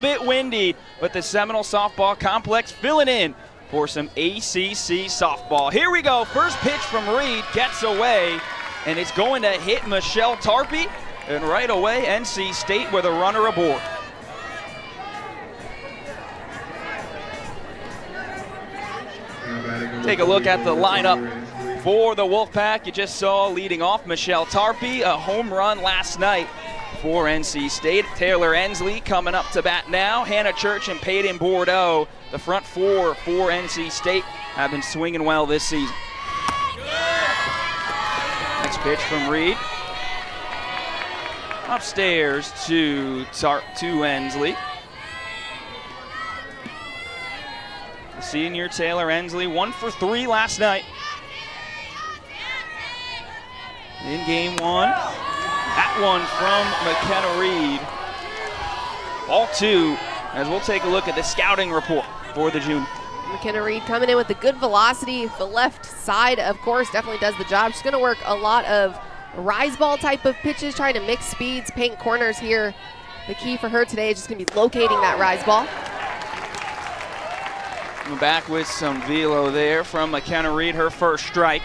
Bit windy, but the Seminole Softball Complex filling in for some ACC softball. Here we go. First pitch from Reed gets away, and it's going to hit Michelle Tarpey, and right away NC State with a runner aboard. Take a look at the lineup for the Wolfpack. You just saw leading off Michelle Tarpey, a home run last night for NC State. Taylor Ensley coming up to bat now. Hannah Church and Peyton Bordeaux, the front four for NC State, have been swinging well this season. Next pitch from Reed. Upstairs to Ensley. The senior Taylor Ensley, 1 for 3 last night in game one. That one from McKenna Reed. Ball 2, as we'll take a look at the scouting report for the junior. McKenna Reed coming in with a good velocity. The left side, of course, definitely does the job. She's going to work a lot of rise ball type of pitches, trying to mix speeds, paint corners here. The key for her today is just going to be locating that rise ball. We're back with some velo there from McKenna Reed, her first strike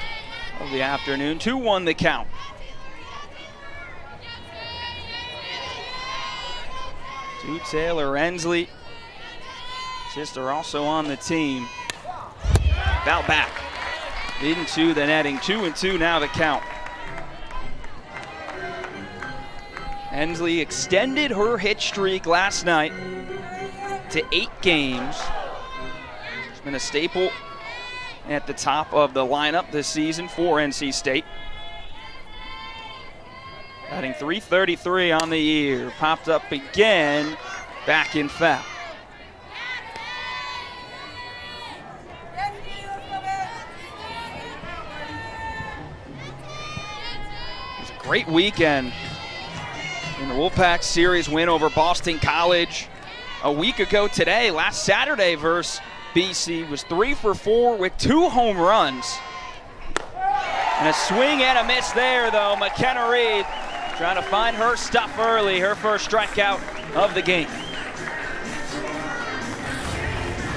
of the afternoon. 2-1 the count. To Taylor Ensley. Sister also on the team. Foul back into the netting. 2-2 now the count. Ensley extended her hit streak last night to 8 games. She's been a staple at the top of the lineup this season for NC State. Batting .333 on the year. Popped up again, back in foul. It was a great weekend in the Wolfpack Series win over Boston College. A week ago today, last Saturday versus BC, was 3 for 4 with 2 home runs. And a swing and a miss there, though. McKenna Reed trying to find her stuff early, her first strikeout of the game.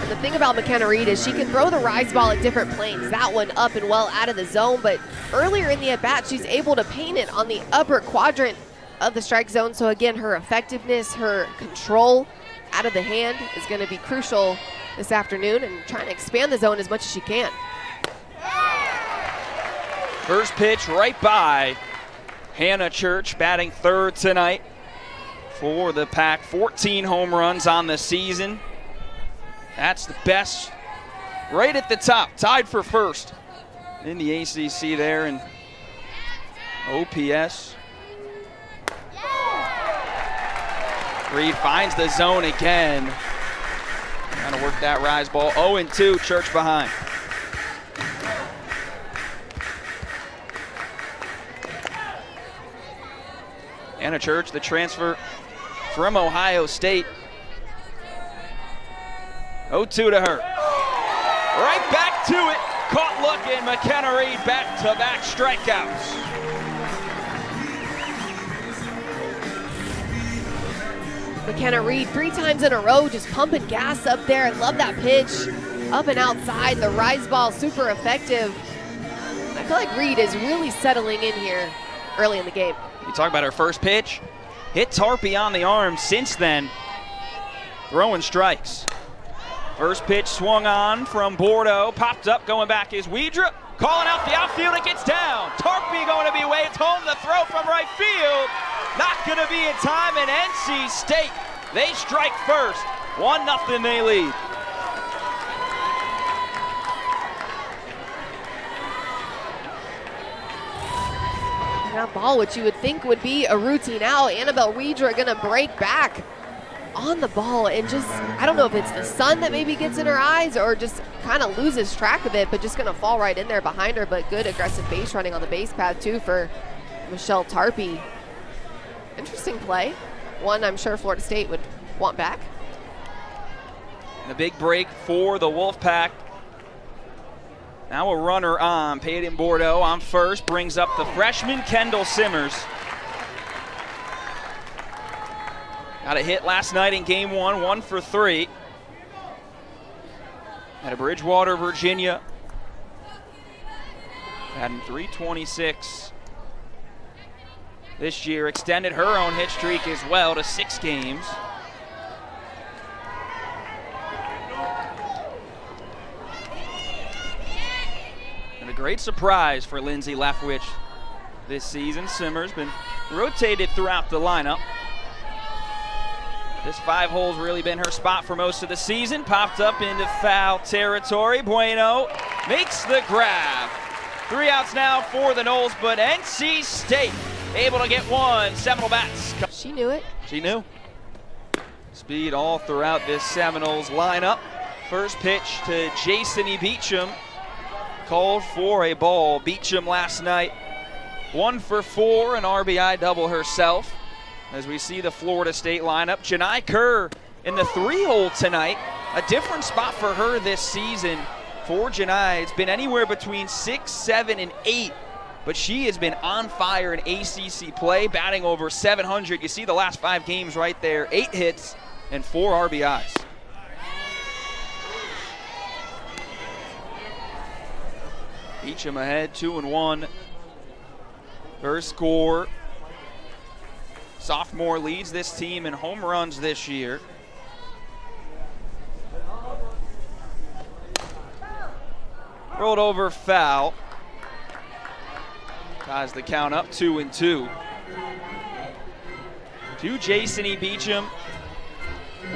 And the thing about McKenna Reed is she can throw the rise ball at different planes. That one up and well out of the zone, but earlier in the at-bat, she's able to paint it on the upper quadrant of the strike zone. So again, her effectiveness, her control out of the hand is going to be crucial this afternoon, and trying to expand the zone as much as she can. First pitch right by Hannah Church, batting third tonight for the Pack. 14 home runs on the season. That's the best right at the top, tied for first in the ACC there in OPS. Reed finds the zone again. Trying to work that rise ball. 0-2, Church behind. Hannah Church, the transfer from Ohio State. 0-2 to her. Right back to it. Caught looking. McKenna Reed back-to-back strikeouts. McKenna Reed 3 times in a row just pumping gas up there. I love that pitch. Up and outside, the rise ball super effective. I feel like Reed is really settling in here early in the game. You talk about her first pitch. Hit Tarpey on the arm since then. Throwing strikes. First pitch swung on from Bordeaux. Popped up, going back is Widra. Calling out the outfield, it gets down. Tarpey going to be waved home. The throw from right field. Not going to be in time, and NC State, they strike first. 1-0 they lead. That ball, which you would think would be a routine out. Annabelle Widra going to break back on the ball, and just, I don't know if it's the sun that maybe gets in her eyes or just kind of loses track of it, but just going to fall right in there behind her. But good aggressive base running on the base path too for Michelle Tarpey. Interesting play. One I'm sure Florida State would want back. The big break for the Wolfpack. Now a runner on. Peyton Bordeaux on first. Brings up the freshman Kendall Simmers. Got a hit last night in game 1, 1 for 3. Out of Bridgewater, Virginia. Batting .326 this year. Extended her own hit streak as well to 6 games. And a great surprise for Lindsay Leftwich this season. Simmer's been rotated throughout the lineup. This 5 hole's really been her spot for most of the season. Popped up into foul territory. Bueno makes the grab. 3 outs now for the Noles, but NC State able to get one. Seminole bats. She knew it. She knew. Speed all throughout this Seminoles lineup. First pitch to Jason E. Beecham. Called for a ball. Beecham last night 1 for 4, an RBI double herself. As we see the Florida State lineup, Janai Kerr in the 3 hole tonight. A different spot for her this season. For Janai, it's been anywhere between 6, 7, and 8, but she has been on fire in ACC play, batting over 700. You see the last 5 games right there, 8 hits and 4 RBIs. Beecham ahead, 2-1. Her score. Sophomore leads this team in home runs this year. Rolled over, foul. Ties the count up, 2-2. To Jason E. Beecham.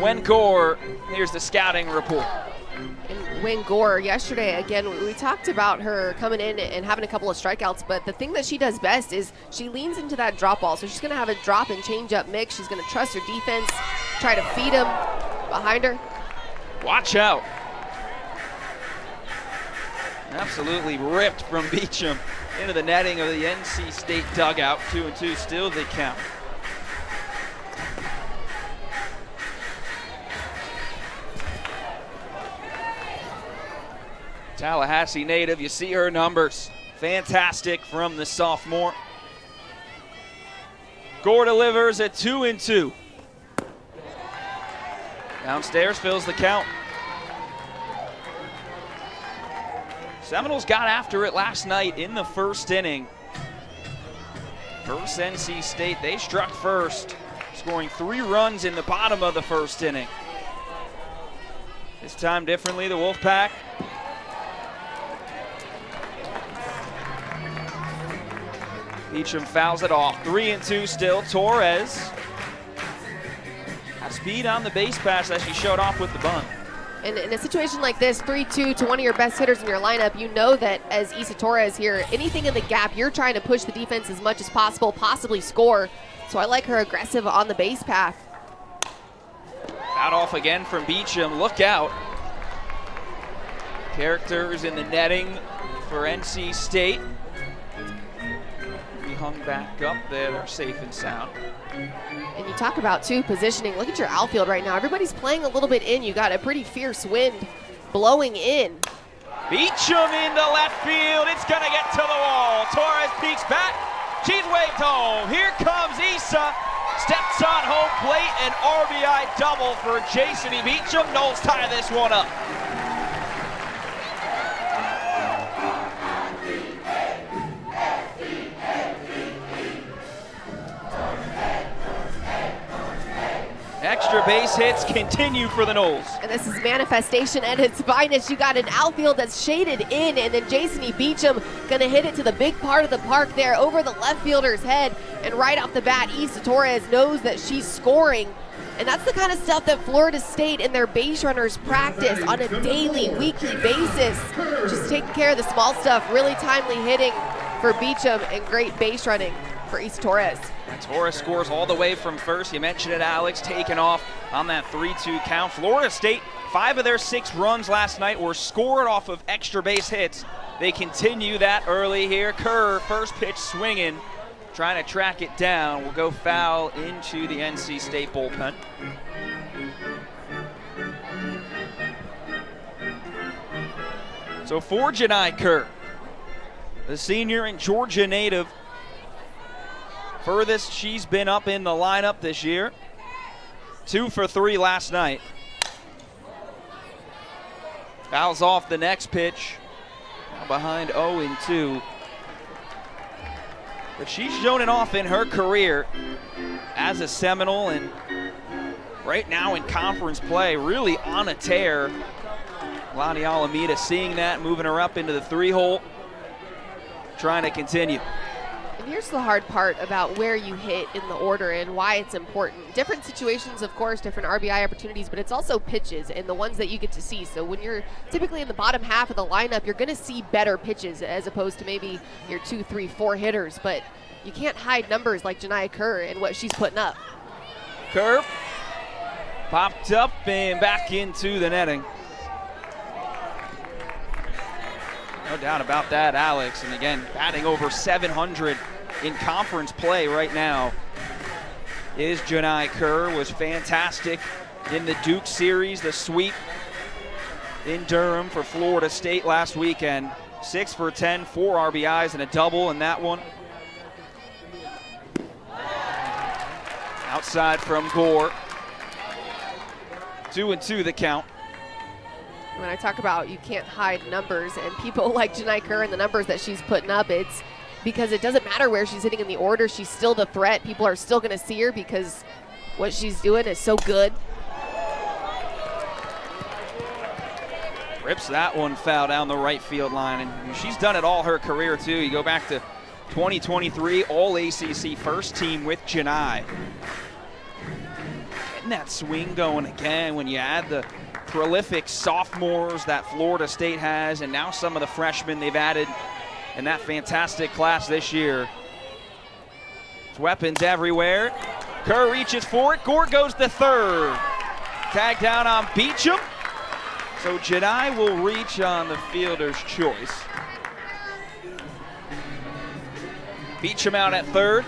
Wen Gore, here's the scouting report. And Wen Gore, yesterday, again, we talked about her coming in and having a couple of strikeouts, but the thing that she does best is she leans into that drop ball. So she's going to have a drop and change up mix. She's going to trust her defense, try to feed him behind her. Watch out. Absolutely ripped from Beecham into the netting of the NC State dugout. 2-2, still the count. Tallahassee native, you see her numbers. Fantastic from the sophomore. Gore delivers at 2-2. Downstairs fills the count. Seminoles got after it last night in the first inning. Versus NC State, they struck first, scoring 3 runs in the bottom of the first inning. This time differently, the Wolfpack. Beecham fouls it off. 3-2 still. Torres had speed on the base pass as she showed off with the bunt. And in a situation like this, 3-2 to one of your best hitters in your lineup, you know that as Issa Torres here, anything in the gap, you're trying to push the defense as much as possible, possibly score. So I like her aggressive on the base path. Out off again from Beecham. Look out. Characters in the netting for NC State. We hung back up there. They're safe and sound. And you talk about, too, positioning. Look at your outfield right now. Everybody's playing a little bit in. You got a pretty fierce wind blowing in. Beecham into left field. It's going to get to the wall. Torres peeks back. She's waved home. Here comes Issa. Steps on home plate. An RBI double for Jason E. Beecham. Noles tie this one up. Extra base hits continue for the Noles. And this is manifestation at its finest. You got an outfield that's shaded in, and then Jason E. Beecham gonna hit it to the big part of the park there over the left fielder's head. And right off the bat, Issa Torres knows that she's scoring. And that's the kind of stuff that Florida State and their base runners practice on a daily, weekly basis. Just taking care of the small stuff, really timely hitting for Beecham, and great base running for Issa Torres. Torres scores all the way from first. You mentioned it, Alex, taking off on that 3-2 count. Florida State, 5 of their 6 runs last night were scored off of extra base hits. They continue that early here. Kerr, first pitch swinging, trying to track it down. Will go foul into the NC State bullpen. So for Janai Kerr, the senior and Georgia native, furthest she's been up in the lineup this year. 2 for 3 last night. Fouls off the next pitch. Now behind 0-2. But she's shown it off in her career as a Seminole, and right now in conference play, really on a tear. Lonnie Alameda seeing that, moving her up into the 3-hole, trying to continue. And here's the hard part about where you hit in the order and why it's important. Different situations, of course, different RBI opportunities, but it's also pitches and the ones that you get to see. So when you're typically in the bottom half of the lineup, you're going to see better pitches as opposed to maybe your 2, 3, 4 hitters. But you can't hide numbers like Janiyah Kerr and what she's putting up. Kerr popped up and back into the netting. No doubt about that, Alex. And again, batting over 700 in conference play right now is Janiyah Kerr. Was fantastic in the Duke series, the sweep in Durham for Florida State last weekend. 6 for 10, 4 RBIs and a double in that one. Outside from Gore. 2-2 the count. When I talk about you can't hide numbers and people like Janiyah Kerr and the numbers that she's putting up, it's because it doesn't matter where she's hitting in the order. She's still the threat. People are still going to see her because what she's doing is so good. Rips that one foul down the right field line. And she's done it all her career, too. You go back to 2023, All-ACC first team with Janiyah. Getting that swing going again when you add the prolific sophomores that Florida State has, and now some of the freshmen they've added in that fantastic class this year. There's weapons everywhere. Kerr reaches for it. Gore goes to third. Tag down on Beecham. So Janiyah will reach on the fielder's choice. Beecham out at third.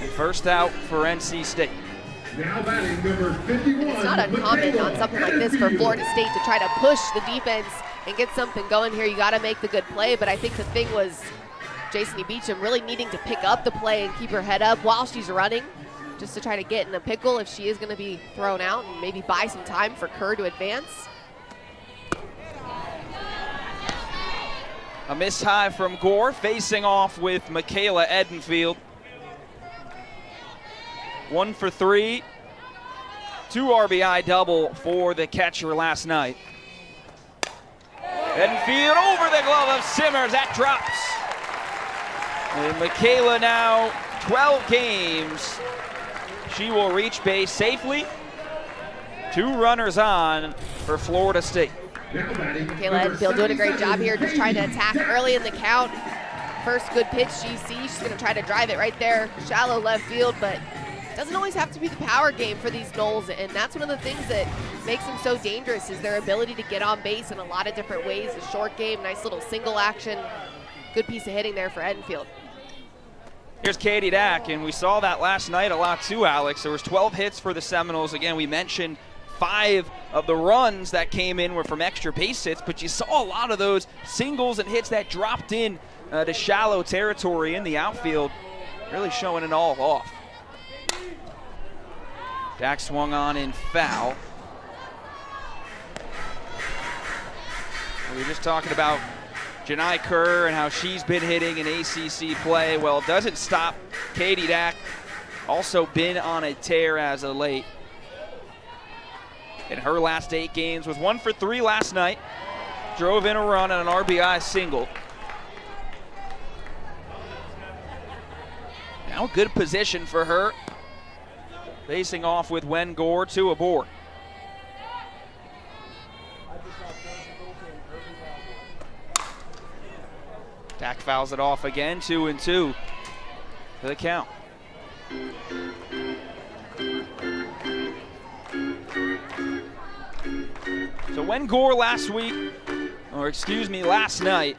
And first out for NC State. Now batting number 51. It's not uncommon on something like this for Florida State to try to push the defense and get something going here. You got to make the good play, but I think the thing was Jason Beecham really needing to pick up the play and keep her head up while she's running, just to try to get in a pickle if she is going to be thrown out and maybe buy some time for Kerr to advance. A miss high from Gore, facing off with Michaela Edenfield. 1 for 3, 2 RBI double for the catcher last night. Edenfield over the glove of Simmers, that drops. And Michaela now 12 games. She will reach base safely. 2 runners on for Florida State. Michaela Edenfield doing a great job here, just trying to attack early in the count. First good pitch she sees, she's going to try to drive it right there, shallow left field, but doesn't always have to be the power game for these Noles, and that's one of the things that makes them so dangerous is their ability to get on base in a lot of different ways. A short game, nice little single action, good piece of hitting there for Edenfield. Here's Katie Dack, and we saw that last night a lot too, Alex. There was 12 hits for the Seminoles. Again, we mentioned 5 of the runs that came in were from extra base hits, but you saw a lot of those singles and hits that dropped in to shallow territory in the outfield, really showing it all off. Dack swung on in foul. We were just talking about Janiyah Kerr and how she's been hitting in ACC play. Well, it doesn't stop Katie Dack. Also been on a tear as of late. In her last 8 games, was 1 for 3 last night. Drove in a run and an RBI single. Now good position for her. Facing off with Wen Gore, 2 aboard. Dack fouls it off again, 2-2 for the count. So Wen Gore last night,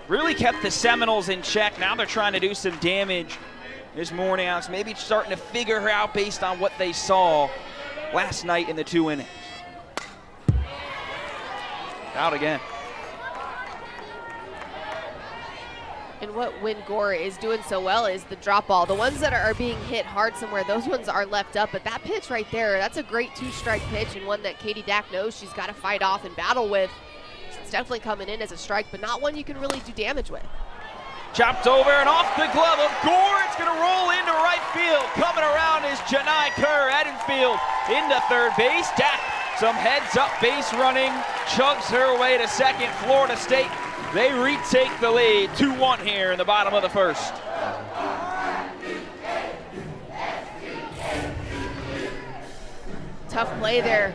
really kept the Seminoles in check. Now they're trying to do some damage this morning, Alex. Maybe starting to figure her out based on what they saw last night in the 2 innings. Out again. And what Win Gore is doing so well is the drop ball. The ones that are being hit hard somewhere, those ones are left up. But that pitch right there, that's a great two-strike pitch, and one that Katie Dack knows she's got to fight off and battle with. It's definitely coming in as a strike, but not one you can really do damage with. Chopped over and off the glove of Gore. It's going to roll into right field. Coming around is Janai Kerr. Edenfield into third base. Dack, some heads-up base running, chugs her way to second. Florida State, they retake the lead. 2-1 here in the bottom of the first. Tough play there.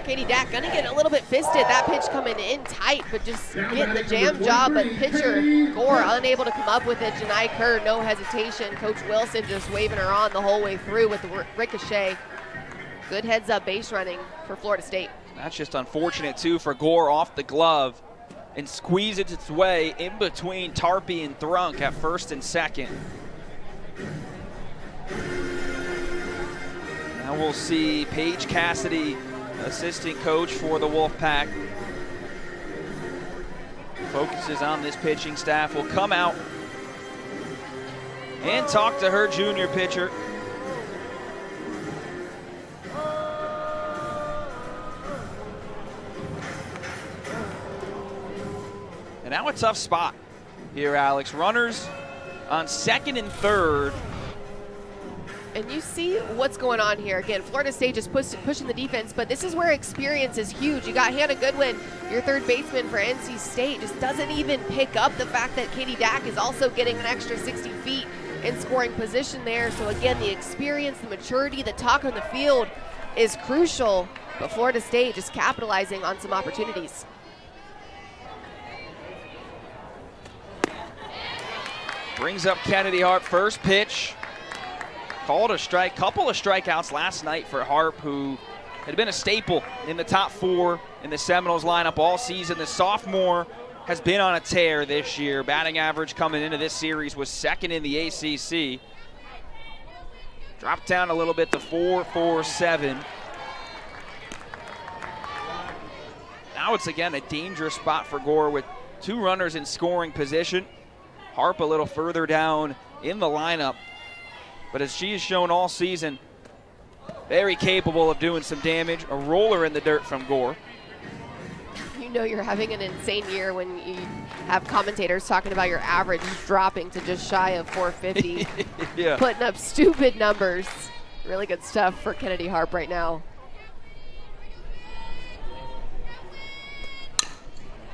Katie Dack gonna get a little bit fisted. That pitch coming in tight, but just getting the jam job. But pitcher Gore unable to come up with it. Janai Kerr, no hesitation. Coach Wilson just waving her on the whole way through with the ricochet. Good heads-up base running for Florida State. That's just unfortunate, too, for Gore off the glove and squeezes its way in between Tarpey and Thrunk at first and second. Now we'll see Paige Cassidy, assistant coach for the Wolfpack, focuses on this pitching staff, will come out and talk to her junior pitcher. And now a tough spot here, Alex. Runners on second and third. And you see what's going on here. Again, Florida State just pushing the defense, but this is where experience is huge. You got Hannah Goodwin, your third baseman for NC State, just doesn't even pick up the fact that Katie Dack is also getting an extra 60 feet in scoring position there. So again, the experience, the maturity, the talk on the field is crucial, but Florida State just capitalizing on some opportunities. Brings up Kennedy Harp, first pitch. Called a strike, couple of strikeouts last night for Harp, who had been a staple in the top four in the Seminoles lineup all season. The sophomore has been on a tear this year. Batting average coming into this series was second in the ACC. Dropped down a little bit to 4.47. Now it's again a dangerous spot for Gore with two runners in scoring position. Harp a little further down in the lineup. But as she has shown all season, very capable of doing some damage. A roller in the dirt from Gore. You know you're having an insane year when you have commentators talking about your average dropping to just shy of 450. Yeah. Putting up stupid numbers. Really good stuff for Kennedy Harp right now.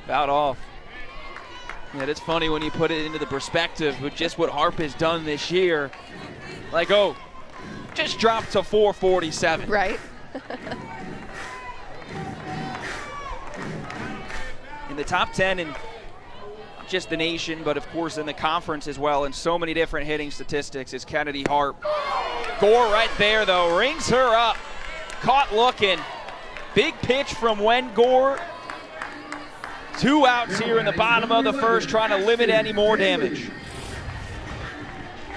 About off. Yeah, it's funny when you put it into the perspective with just what Harp has done this year. Like, oh, just dropped to 447. Right. In the top 10 in not just the nation, but of course in the conference as well, in so many different hitting statistics, is Kennedy Harp. Gore right there, though, rings her up. Caught looking. Big pitch from Wen Gore. 2 outs here in the bottom of the first, trying to limit any more damage.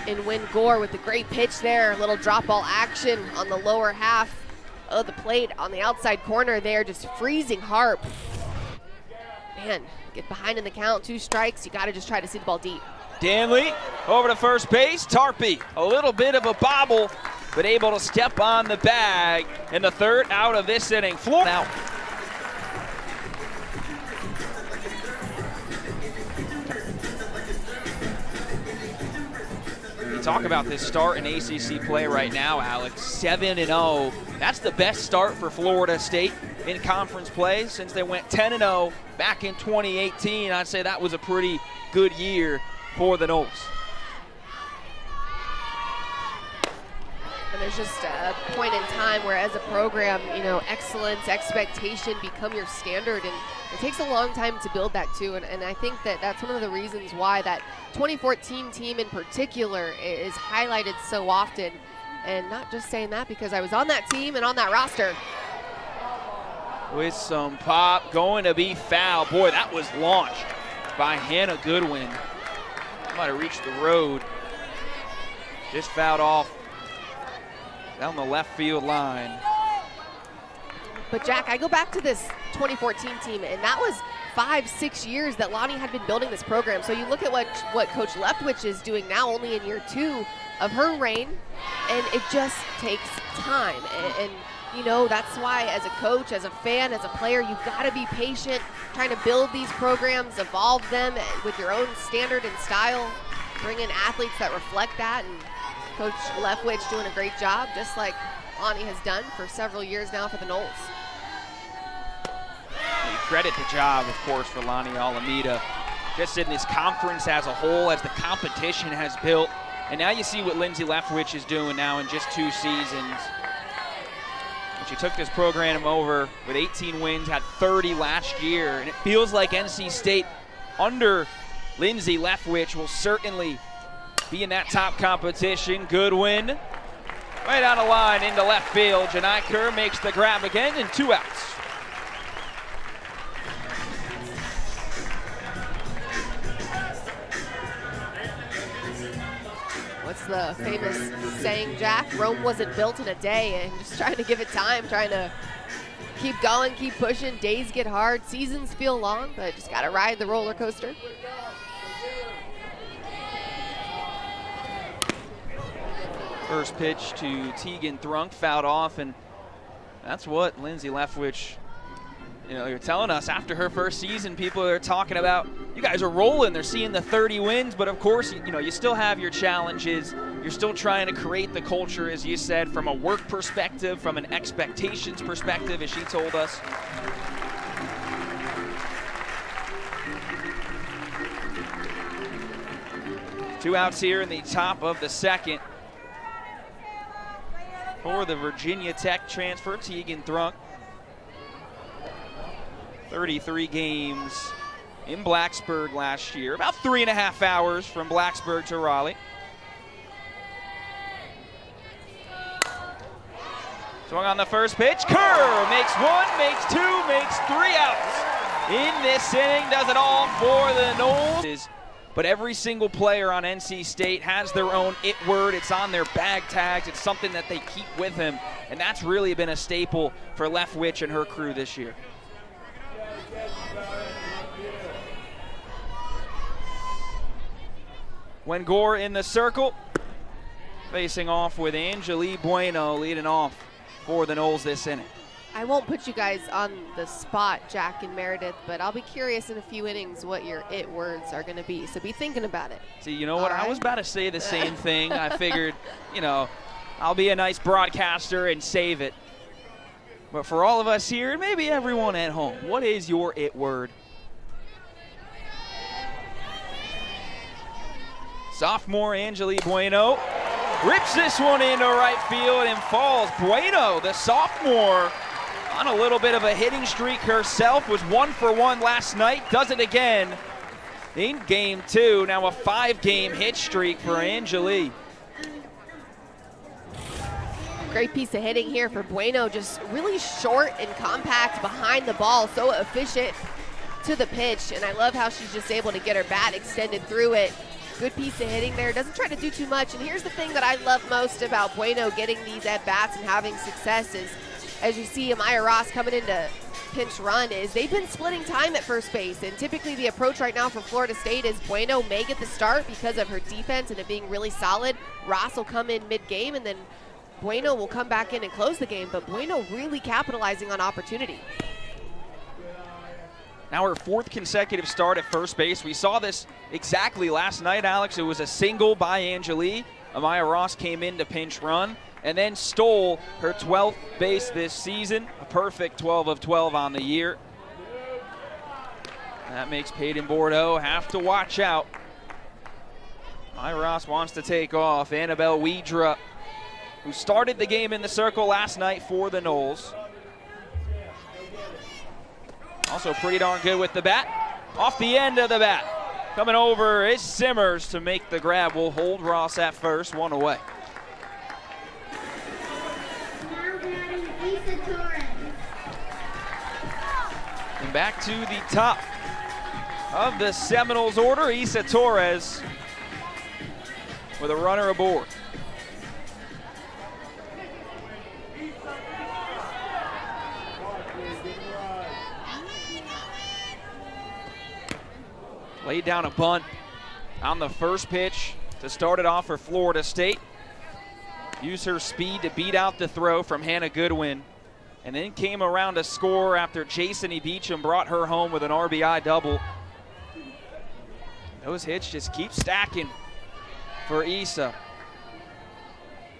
And Win Gore with the great pitch there, a little drop ball action on the lower half of the plate on the outside corner there, just freezing Harp. Man, get behind in the count, 2 strikes, you gotta just try to see the ball deep. Danley over to first base, Tarpey, a little bit of a bobble, but able to step on the bag in the third out of this inning. Florida out. Talk about this start in ACC play right now, Alex. 7-0. That's the best start for Florida State in conference play since they went 10-0 back in 2018. I'd say that was a pretty good year for the Noles. And there's just a point in time where as a program, you know, excellence, expectation become your standard, and it takes a long time to build that too. And I think that that's one of the reasons why that 2014 team in particular is highlighted so often. And not just saying that because I was on that team and on that roster. With some pop, going to be foul. Boy, that was launched by Hannah Goodwin. Might have reached the road. Just fouled off down the left field line. But Jack, I go back to this 2014 team, and that was 5-6 years that Lonnie had been building this program. So you look at what Coach Leftwich is doing now, only in year 2 of her reign, and it just takes time. And you know, that's why as a coach, as a fan, as a player, you've got to be patient, trying to build these programs, evolve them with your own standard and style, bring in athletes that reflect that, and Coach Leftwich doing a great job, just like Lonnie has done for several years now for the Noles. You credit the job, of course, for Lonnie Alameda, just in this conference as a whole, as the competition has built. And now you see what Lindsay Leftwich is doing now in just 2 seasons. She took this program over with 18 wins, had 30 last year, and it feels like NC State under Lindsay Leftwich will certainly be in that top competition. Good win. Right on the line into left field. Janai Kerr makes the grab again, and 2 outs. What's the famous saying, Jack? Rome wasn't built in a day, and just trying to give it time, trying to keep going, keep pushing. Days get hard, seasons feel long, but just got to ride the roller coaster. First pitch to Tegan Thrunk, fouled off, and that's what Lindsay Leftwich, you know, you're telling us after her first season, people are talking about, you guys are rolling, they're seeing the 30 wins, but of course, you know, you still have your challenges. You're still trying to create the culture, as you said, from a work perspective, from an expectations perspective, as she told us. Two outs here in the top of the second for the Virginia Tech transfer, Tegan Thrunk. 33 games in Blacksburg last year, about 3.5 hours from Blacksburg to Raleigh. Swung on the first pitch. Kerr makes 1, makes 2, makes 3 outs in this inning. Does it all for the Noles. But every single player on NC State has their own it word. It's on their bag tags. It's something that they keep with them. And that's really been a staple for Leftwich and her crew this year. Wengor in the circle, facing off with Angeli Bueno leading off for the Noles this inning. I won't put you guys on the spot, Jack and Meredith, but I'll be curious in a few innings what your it words are going to be. So be thinking about it. See, you know what? I was about to say the same thing. I figured, you know, I'll be a nice broadcaster and save it. But for all of us here, and maybe everyone at home, what is your it word? Sophomore Angeli Bueno rips this one into right field and falls. Bueno, the sophomore, on a little bit of a hitting streak herself, was 1 for 1 last night, does it again in game 2. Now a 5-game hit streak for Angeli. Great piece of hitting here for Bueno, just really short and compact behind the ball, so efficient to the pitch, and I love how she's just able to get her bat extended through it. Good piece of hitting there, doesn't try to do too much, and here's the thing that I love most about Bueno getting these at-bats and having success is, as you see Amaya Ross coming into pinch run, is they've been splitting time at first base, and typically the approach right now for Florida State is Bueno may get the start because of her defense and it being really solid. Ross will come in mid-game, and then Bueno will come back in and close the game, but Bueno really capitalizing on opportunity. Now her 4th consecutive start at first base. We saw this exactly last night, Alex. It was a single by Angeli. Amaya Ross came in to pinch run and then stole her 12th base this season. A perfect 12 of 12 on the year. That makes Peyton Bordeaux have to watch out. Amaya Ross wants to take off. Annabelle Widra, who started the game in the circle last night for the Noles. Also pretty darn good with the bat. Off the end of the bat. Coming over is Simmers to make the grab. Will hold Ross at first, 1 away. And back to the top of the Seminoles order, Isa Torres with a runner aboard. laid down a bunt on the first pitch to start it off for Florida State. Used her speed to beat out the throw from Hannah Goodwin, and then came around to score after Jason Beecham brought her home with an RBI double. Those hits just keep stacking for Issa.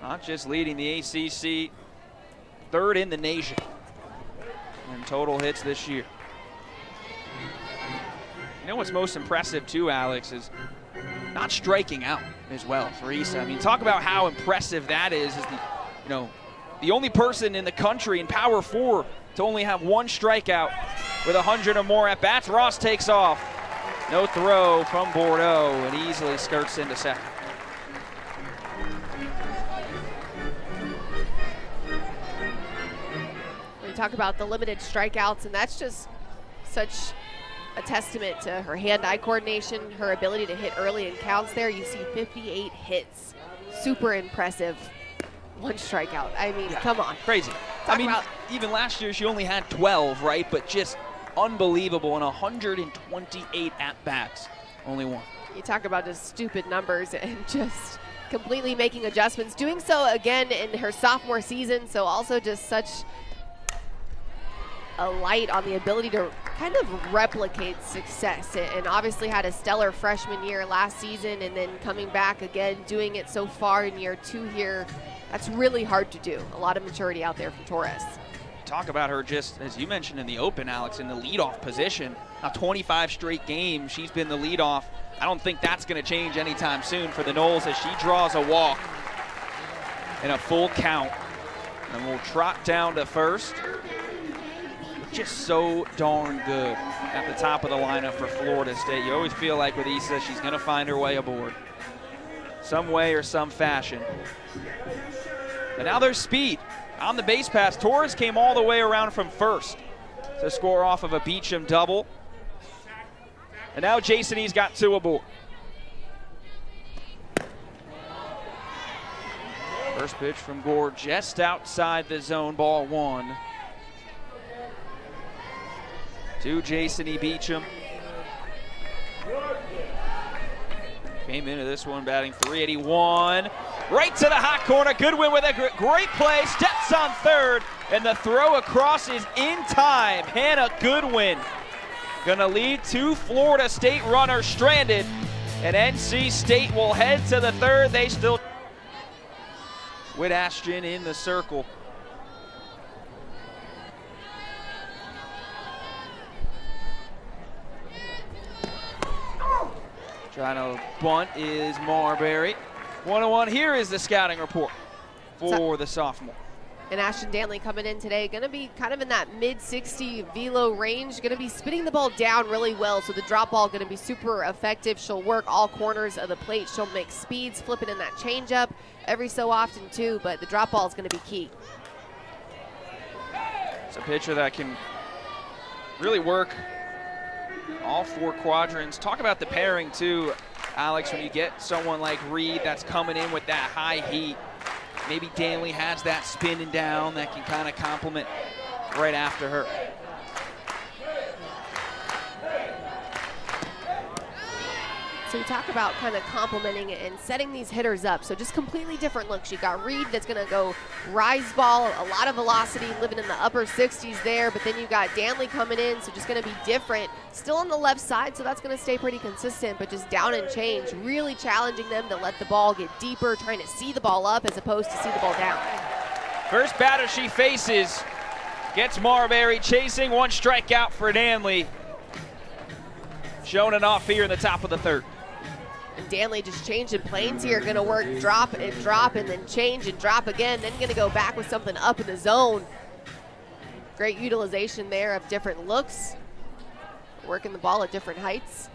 Not just leading the ACC, third in the nation in total hits this year. You know what's most impressive too, Alex, is not striking out as well for Issa. I mean, talk about how impressive that is the only person in the country in Power 4 to only have one strikeout with 100 or more at-bats. Ross takes off. No throw from Bordeaux and easily skirts into second. We talk about the limited strikeouts, and that's just such a testament to her hand-eye coordination, her ability to hit early in counts there. You see 58 hits. Super impressive. One strikeout. I mean, come on. Crazy. Even last year she only had 12, right? But just unbelievable, and 128 at-bats. Only one. You talk about just stupid numbers and just completely making adjustments. Doing so again in her sophomore season, so also just such a light on the ability to kind of replicate success, and obviously had a stellar freshman year last season, and then coming back again, doing it so far in year 2 here. That's really hard to do. A lot of maturity out there from Torres. Talk about her just, as you mentioned in the open, Alex, in the leadoff position. Now 25 straight games, she's been the leadoff. I don't think that's going to change anytime soon for the Noles as she draws a walk in a full count. And we'll trot down to first. Just so darn good at the top of the lineup for Florida State. You always feel like with Issa, she's going to find her way aboard. Some way or some fashion. But now there's speed on the base pass. Torres came all the way around from first to score off of a Beecham double. And now Jason's got 2 aboard. First pitch from Gore just outside the zone, ball 1. To Jason Beecham. Came into this one batting .381. Right to the hot corner. Goodwin with a great play. Steps on third. And the throw across is in time. Hannah Goodwin gonna lead 2 Florida State runners stranded. And NC State will head to the third. They still with Ashton in the circle. Trying to bunt is Marbury. 1-1. Here is the scouting report for the sophomore. And Ashton Danley coming in today, going to be kind of in that mid-60 velo range, going to be spinning the ball down really well, so the drop ball going to be super effective. She'll work all corners of the plate. She'll make speeds, flipping in that changeup every so often too, but the drop ball is going to be key. It's a pitcher that can really work all 4 quadrants. Talk about the pairing too, Alex, when you get someone like Reed that's coming in with that high heat. Maybe Danley has that spinning down that can kind of complement right after her. So we talk about kind of complimenting it and setting these hitters up. So just completely different looks. You got Reed that's going to go rise ball, a lot of velocity, living in the upper 60s there. But then you got Danley coming in, so just going to be different. Still on the left side, so that's going to stay pretty consistent, but just down and change. Really challenging them to let the ball get deeper, trying to see the ball up as opposed to see the ball down. First batter she faces gets Marbury chasing. 1 strikeout for Danley. Showing it off here in the top of the third. And Danley just changing planes here, gonna work drop, and then change and drop again, then gonna go back with something up in the zone. Great utilization there of different looks, working the ball at different heights.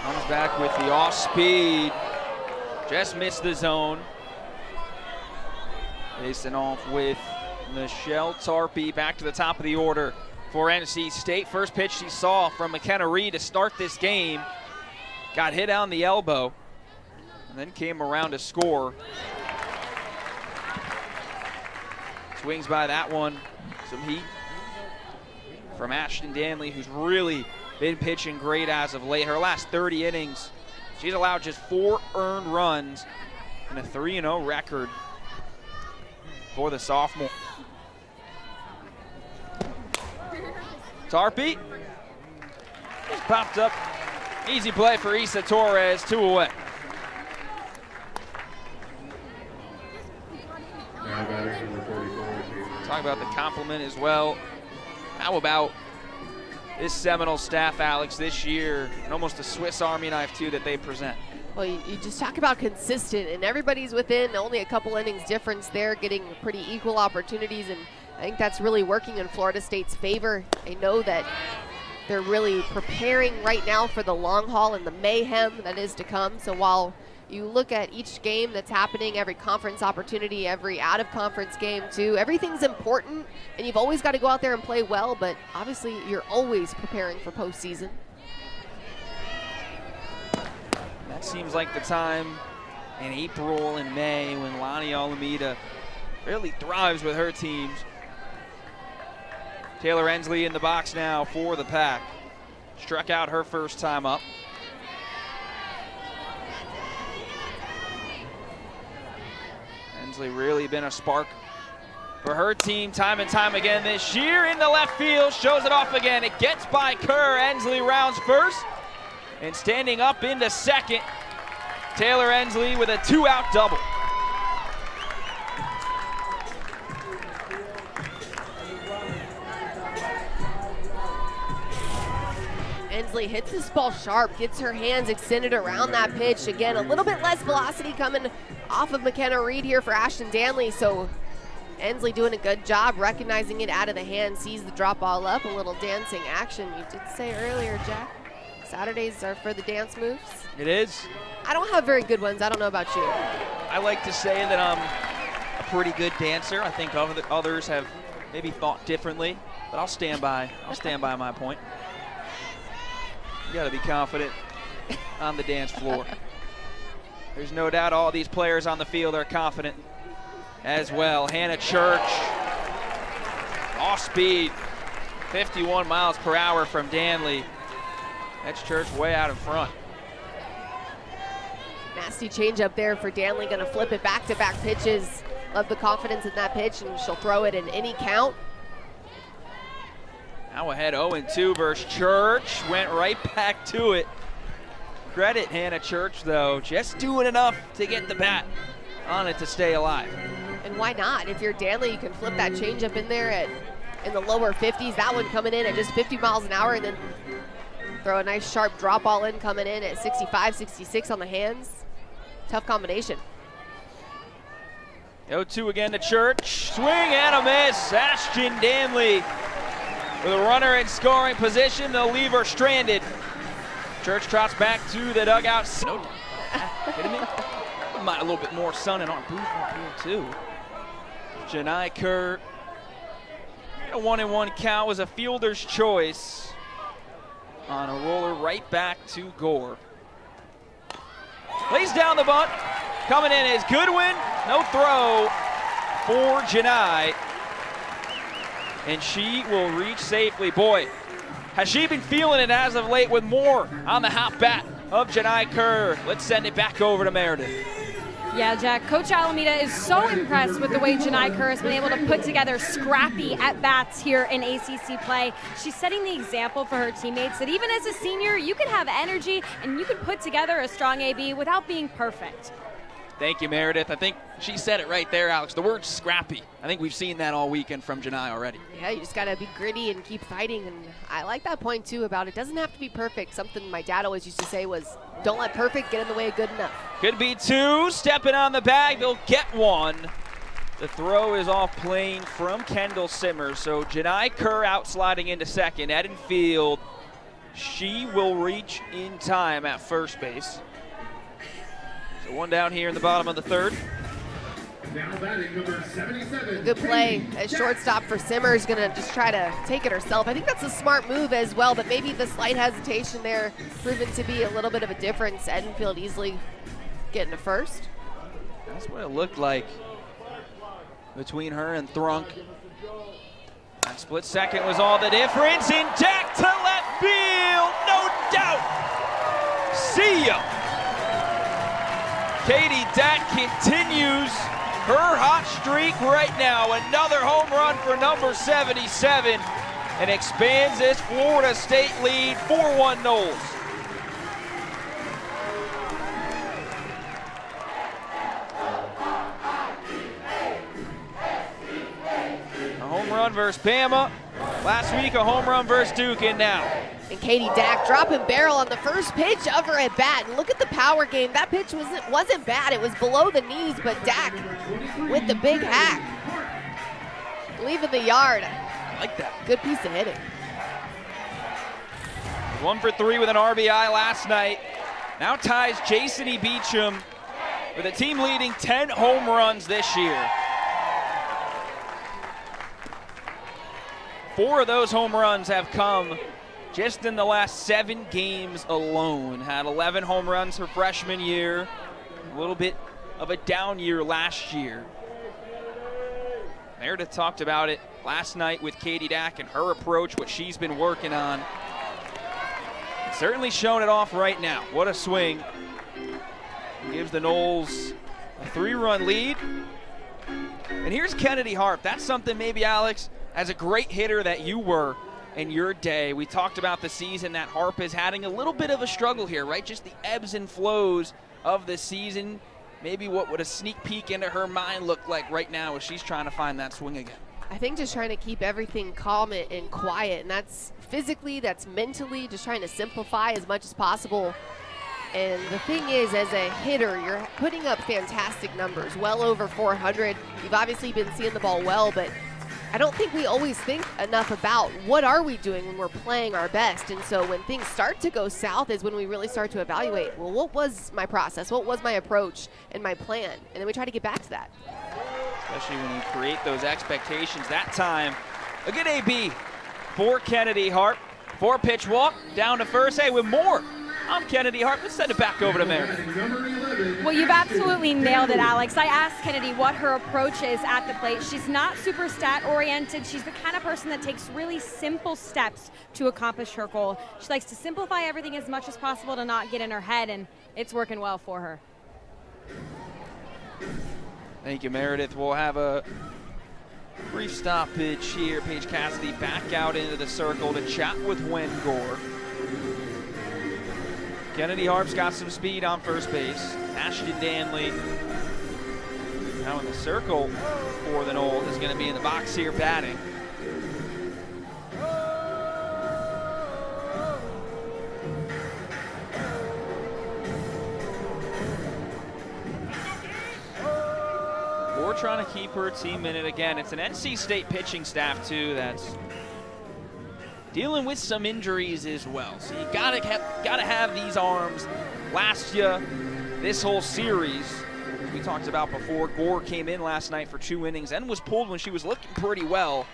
Comes back with the off speed, just missed the zone. Facing off with Michelle Tarpey back to the top of the order for NC State. First pitch she saw from McKenna Reed to start this game. Got hit on the elbow and then came around to score. Swings by that one. Some heat from Ashton Danley, who's really been pitching great as of late. Her last 30 innings, she's allowed just 4 earned runs and a 3-0 record for the sophomore. Tarpe just popped up. Easy play for Isa Torres, 2 away. Now batting number 44. Talk about the compliment as well. How about this Seminole staff, Alex, this year, and almost a Swiss Army knife, too, that they present? Well, you just talk about consistent, and everybody's within only a couple innings difference there, getting pretty equal opportunities, and I think that's really working in Florida State's favor. They know that they're really preparing right now for the long haul and the mayhem that is to come. So while you look at each game that's happening, every conference opportunity, every out-of-conference game too, everything's important, and you've always got to go out there and play well, but obviously you're always preparing for postseason. That seems like the time in April and May when Lonnie Alameda really thrives with her teams. Taylor Ensley in the box now for the Pack. Struck out her first time up. Ensley really been a spark for her team time and time again this year. In the left field, shows it off again. It gets by Kerr. Ensley rounds first. And standing up into second, Taylor Ensley with a 2-out double. Ensley hits this ball sharp, gets her hands extended around that pitch. Again, a little bit less velocity coming off of McKenna Reed here for Ashton Danley. So Ensley doing a good job recognizing it out of the hand, sees the drop ball up, a little dancing action. You did say earlier, Jack, Saturdays are for the dance moves. It is. I don't have very good ones. I don't know about you. I like to say that I'm a pretty good dancer. I think others have maybe thought differently, but I'll stand by my point. You got to be confident on the dance floor. There's no doubt all these players on the field are confident as well. Hannah Church, off speed, 51 miles per hour from Danley. That's Church way out in front. Nasty changeup there for Danley, gonna flip it back-to-back pitches. Love the confidence in that pitch, and she'll throw it in any count. Now ahead 0-2 versus Church. Went right back to it. Credit Hannah Church, though, just doing enough to get the bat on it to stay alive. And why not? If you're Danley, you can flip that changeup in there in the lower 50s. That one coming in at just 50 miles an hour, and then throw a nice sharp drop ball in coming in at 65, 66 on the hands. Tough combination. 0-2 again to Church. Swing and a miss. Ashton Danley with a runner in scoring position. They'll leave her stranded. Church trots back to the dugout. No, kidding me? A little bit more sun in our booth up here too. Janai Kerr. A 1-1 count was a fielder's choice on a roller right back to Gore. Lays down the bunt. Coming in is Goodwin. No throw for Janai. And she will reach safely. Boy, has she been feeling it as of late with more on the hot bat of Janai Kerr. Let's send it back over to Meredith. Yeah, Jack, Coach Alameda is so impressed with the way Janai Kerr has been able to put together scrappy at-bats here in ACC play. She's setting the example for her teammates that even as a senior, you can have energy and you can put together a strong AB without being perfect. Thank you, Meredith. I think she said it right there, Alex. The word scrappy. I think we've seen that all weekend from Janai already. Yeah, you just got to be gritty and keep fighting. And I like that point, too, about it doesn't have to be perfect. Something my dad always used to say was, don't let perfect get in the way of good enough. Could be two. Stepping on the bag. They'll get one. The throw is off plane from Kendall Simmers. So Janai Kerr out sliding into second. Eden Field. She will reach in time at first base. So one down here in the bottom of the third. Now batting number 77. Good play at shortstop for Simmers. Going to just try to take it herself. I think that's a smart move as well, but maybe the slight hesitation there proven to be a little bit of a difference. Edenfield easily getting to first. That's what it looked like. between her and Thrunk. That split second was all the difference. And Dak to left field, no doubt. See ya. Katie Dak continues her hot streak right now. Another home run for number 77 and expands this Florida State lead 4-1 Noles. A home run versus Bama. Last week a home run versus Duke, and now. And Katie Dak dropping barrel on the first pitch of her at bat. And look at the power game. That pitch wasn't bad. It was below the knees, but Dak with the big hack. Leaving the yard. I like that. Good piece of hitting. 1 for 3 with an RBI last night. Now ties Jason E. Beecham with a team leading 10 home runs this year. 4 of those home runs have come just in the last 7 games alone. Had 11 home runs her freshman year. A little bit of a down year last year. Meredith talked about it last night with Katie Dak and her approach, what she's been working on. Certainly showing it off right now. What a swing. Gives the Noles a 3-run lead. And here's Kennedy Harp. That's something maybe, Alex, as a great hitter that you were in your day. We talked about the season that Harp is having a little bit of a struggle here, right? Just the ebbs and flows of the season. Maybe what would a sneak peek into her mind look like right now as she's trying to find that swing again? I think just trying to keep everything calm and quiet, and that's physically, that's mentally, just trying to simplify as much as possible. And the thing is, as a hitter, you're putting up fantastic numbers, well over 400. You've obviously been seeing the ball well, but I don't think we always think enough about what are we doing when we're playing our best. And so when things start to go south is when we really start to evaluate, well, what was my process? What was my approach and my plan? And then we try to get back to that. Especially when you create those expectations. That time, a good AB for Kennedy Harp. 4-pitch walk down to first. Hey, with more, I'm Kennedy Harp. Let's send it back over to Meredith. Well, you've absolutely nailed it, Alex. I asked Kennedy what her approach is at the plate. She's not super stat-oriented. She's the kind of person that takes really simple steps to accomplish her goal. She likes to simplify everything as much as possible to not get in her head, and it's working well for her. Thank you, Meredith. We'll have a brief stoppage here. Paige Cassidy back out into the circle to chat with Wengor. Kennedy Harp's got some speed on first base. Ashton Danley now in the circle for the Noles is going to be in the box here batting. We're trying to keep her team in it again. It's an NC State pitching staff too that's dealing with some injuries as well. So you gotta have these arms last you this whole series. As we talked about before, Gore came in last night for 2 innings and was pulled when she was looking pretty well.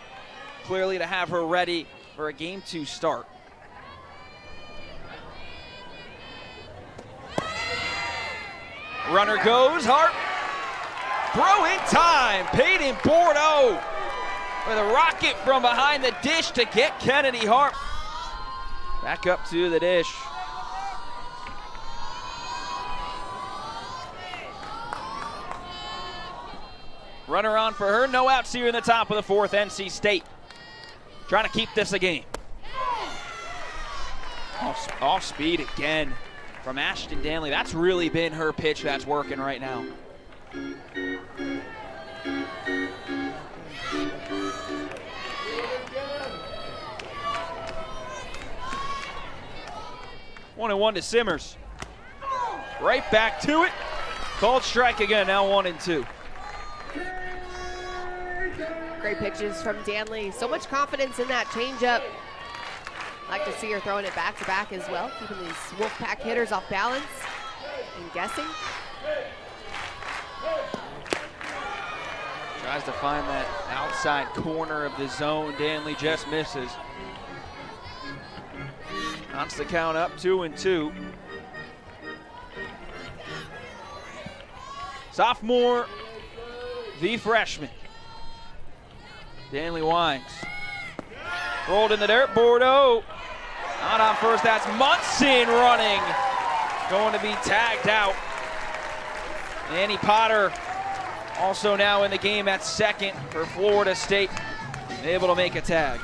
Clearly to have her ready for a Game 2 start. Runner goes, Harp. Throw in time, Peyton Bordeaux with a rocket from behind the dish to get Kennedy Harp back up to the dish. Runner on for her, no outs here in the top of the 4th. NC State trying to keep this a game. Off speed again from Ashton Danley. That's really been her pitch that's working right now. 1-1 to Simmers. Right back to it. Called strike again, now 1-2. Great pitches from Danley. So much confidence in that changeup. Like to see her throwing it back to back as well, keeping these Wolfpack hitters off balance and guessing. Tries to find that outside corner of the zone. Danley just misses. Knocks the count up 2-2. Sophomore, the freshman. Danley winds. Rolled in the dirt. Bordeaux not on first. That's Munson running. Going to be tagged out. Annie Potter also now in the game at second for Florida State. Able to make a tag.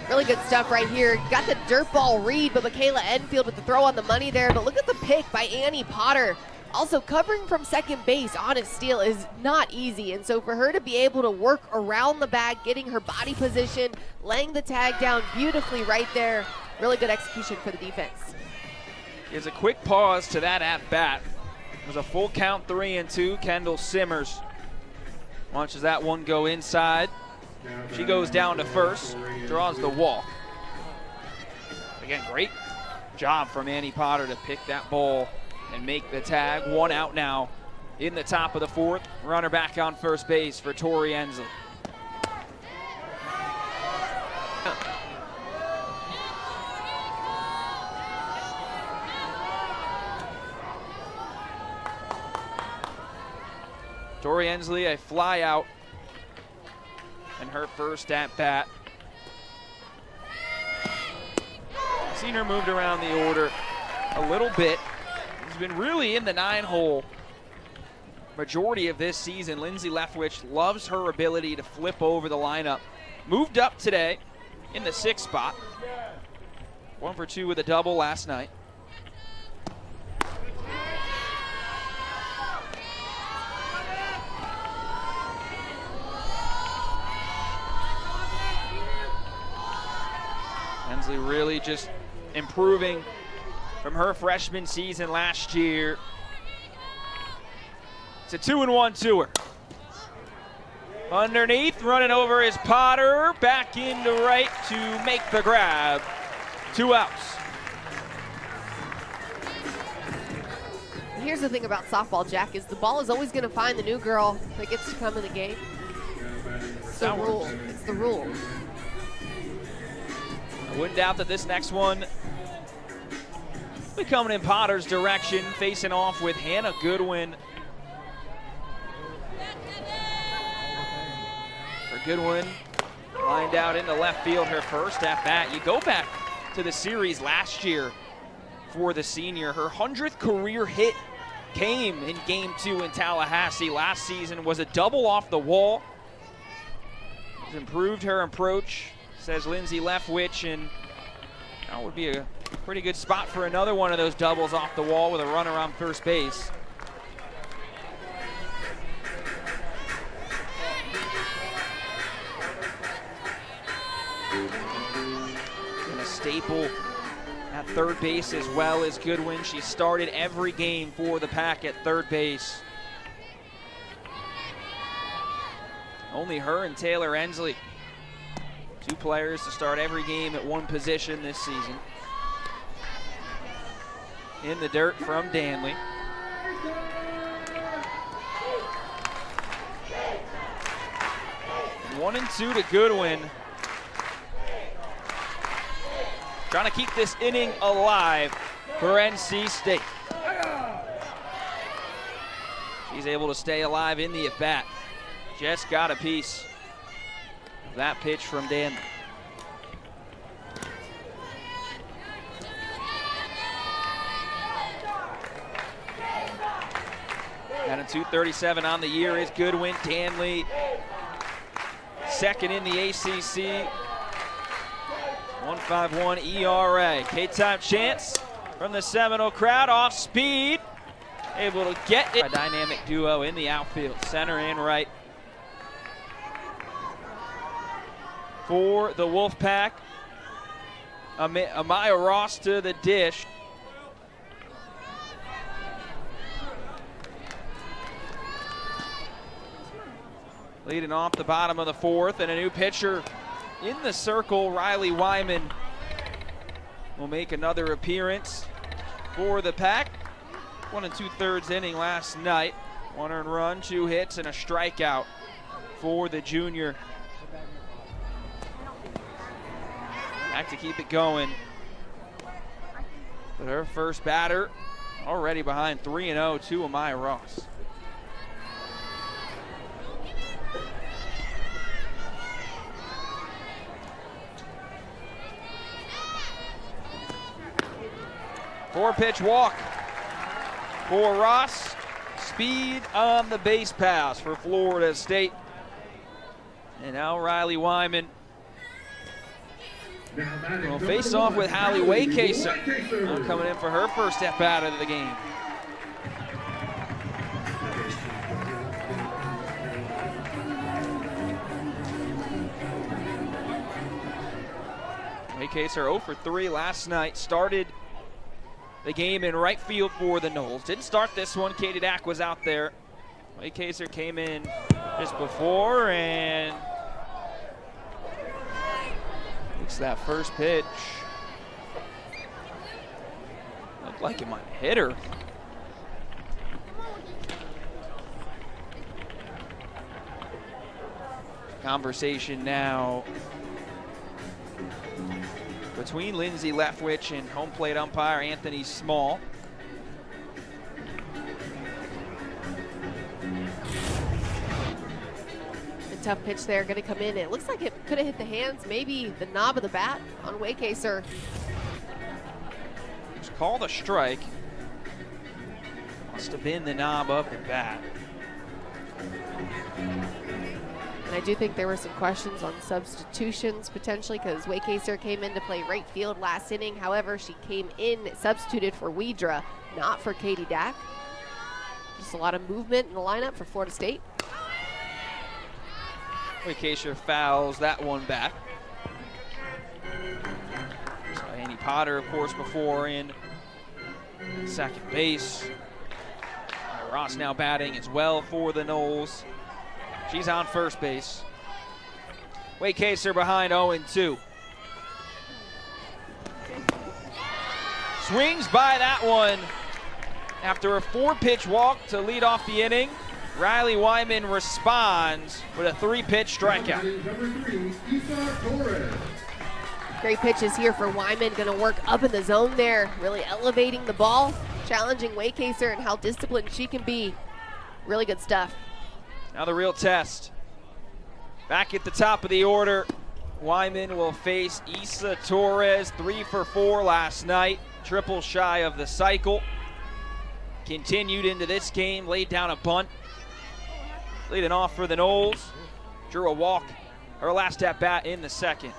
Really good stuff right here. Got the dirt ball read, but Michaela Enfield with the throw on the money there. But look at the pick by Annie Potter. Also covering from second base on a steal is not easy. And so for her to be able to work around the bag, getting her body position, laying the tag down beautifully right there. Really good execution for the defense. Gives a quick pause to that at bat. It was a full count, 3-2. Kendall Simmers watches that one go inside. She goes down to first, draws the walk. Again, great job from Annie Potter to pick that ball and make the tag. 1 out now in the top of the fourth. Runner back on first base for Tori Ensley. Tori Ensley, a fly out and her first at bat. Seen her moved around the order a little bit. She's been really in the 9-hole majority of this season. Lindsay Leftwich loves her ability to flip over the lineup. Moved up today in the 6th spot. 1 for 2 with a double last night. Ensley really just improving from her freshman season last year. It's a 2-1 to her. Underneath, running over is Potter. Back into right to make the grab. 2 outs. Here's the thing about softball, Jack, is the ball is always going to find the new girl that gets to come in the game. It's the rule. It's the rule. I wouldn't doubt that this next one will be coming in Potter's direction, facing off with Hannah Goodwin. For Goodwin, lined out into left field, her first at bat. You go back to the series last year for the senior. Her 100th career hit came in Game 2 in Tallahassee. Last season was a double off the wall. She's improved her approach, says Lindsay Leftwich, and that would be a pretty good spot for another one of those doubles off the wall with a runner on first base. And a staple at third base as well as Goodwin. She started every game for the Pack at third base. Only her and Taylor Ensley, 2 players to start every game at one position this season. In the dirt from Danley. One and 2 to Goodwin. Trying to keep this inning alive for NC State. She's able to stay alive in the at-bat. Just got a piece of that pitch from Danley. Down to 237 on the year is Goodwin. Danley, second in the ACC. 1.51 ERA. K-time chance from the Seminole crowd. Off speed. Able to get it. A dynamic duo in the outfield. Center and right. For the Wolfpack. Amaya Ross to the dish. Leading off the bottom of the fourth, and a new pitcher in the circle. Riley Wyman will make another appearance for the Pack. 1 2/3 inning last night. 1 earned run, 2 hits, and a strikeout for the junior. Back to keep it going. But her first batter already behind 3-0 to Amaya Ross. 4-pitch walk for Ross. Speed on the base pass for Florida State. And now Riley Wyman will face off with Hallie Waycaser, coming in for her first step out of the game. Waycaser 0 for 3 last night. Started the game in right field for the Noles. Didn't start this one. Katie Dack was out there. Waycaser came in just before and takes that first pitch. Looked like it might hit her. Conversation now between Lindsay Leftwich and home plate umpire Anthony Small. A tough pitch there, going to come in. It looks like it could have hit the hands, maybe the knob of the bat on Waycaser. It's called a strike. Must have been the knob of the bat. And I do think there were some questions on substitutions potentially because Waycaser came in to play right field last inning. However, she came in substituted for Widra, not for Katie Dack. Just a lot of movement in the lineup for Florida State. Waycaser fouls that one back. So Annie Potter, of course, before in second base. Ross now batting as well for the Noles. She's on first base. Waycaser behind 0-2. Swings by that one. After a 4-pitch walk to lead off the inning, Riley Wyman responds with a 3-pitch strikeout. Number 3, Isa Torres. Great pitches here for Wyman, going to work up in the zone there, really elevating the ball, challenging Waycaser and how disciplined she can be. Really good stuff. Now the real test. Back at the top of the order, Wyman will face Isa Torres, 3 for 4 last night, triple shy of the cycle. Continued into this game, laid down a bunt. Leading off for the Noles, drew a walk, her last at bat in the second.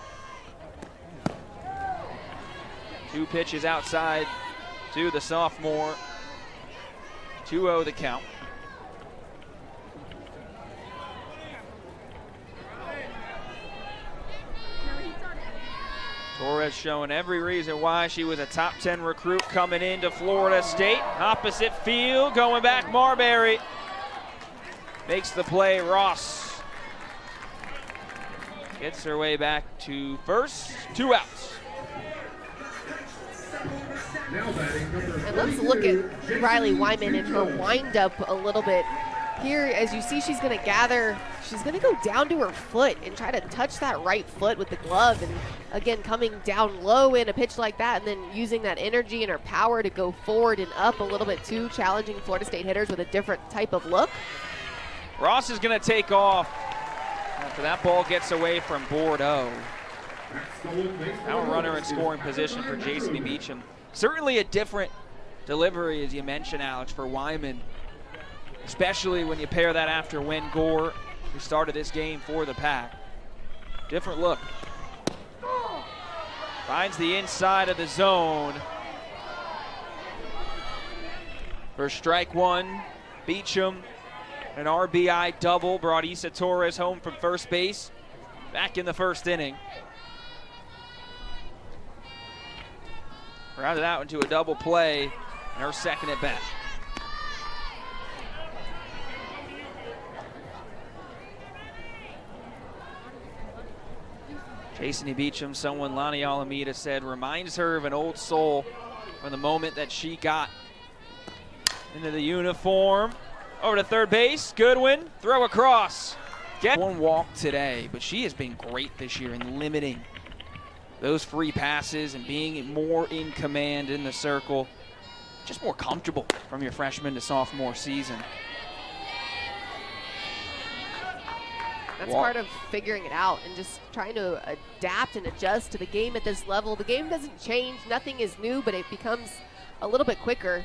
2 pitches outside to the sophomore. 2-0 the count. Torres showing every reason why she was a top 10 recruit coming into Florida State. Opposite field, going back Marbury. Makes the play, Ross. Gets her way back to first, 2 outs. And let's look at Riley Wyman and her windup a little bit. Here, as you see, she's going to gather. She's going to go down to her foot and try to touch that right foot with the glove. And again, coming down low in a pitch like that and then using that energy and her power to go forward and up a little bit too, challenging Florida State hitters with a different type of look. Ross is going to take off after that ball gets away from Bordeaux. Now a runner in scoring position for Jason Beecham. Certainly a different delivery, as you mentioned, Alex, for Wyman, especially when you pair that after Wen Gore, who started this game for the Pack. Different look. Finds the inside of the zone. For strike one, Beecham, an RBI double, brought Isa Torres home from first base back in the first inning. Rounded out into a double play, and her second at bat. Jason Beecham, someone Lonnie Alameda said reminds her of an old soul from the moment that she got into the uniform. Over to third base, Goodwin, throw across. Get one walk today, but she has been great this year in limiting those free passes and being more in command in the circle. Just more comfortable from your freshman to sophomore season. That's part of figuring it out and just trying to adapt and adjust to the game at this level. The game doesn't change, nothing is new, but it becomes a little bit quicker.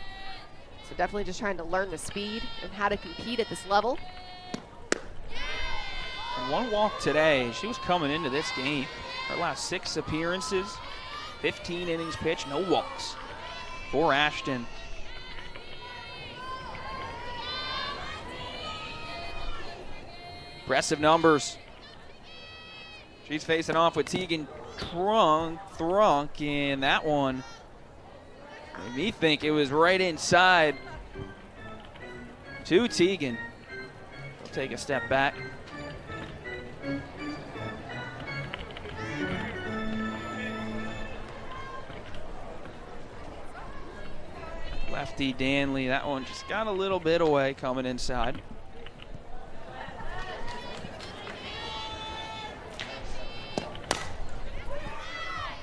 So definitely just trying to learn the speed and how to compete at this level. And one walk today. She was coming into this game. Her last 6 appearances, 15 innings pitched, no walks for Ashton. Impressive numbers. She's facing off with Tegan Thrunk, and that one made me think it was right inside to Tegan. She'll take a step back. Lefty Danley, that one just got a little bit away coming inside.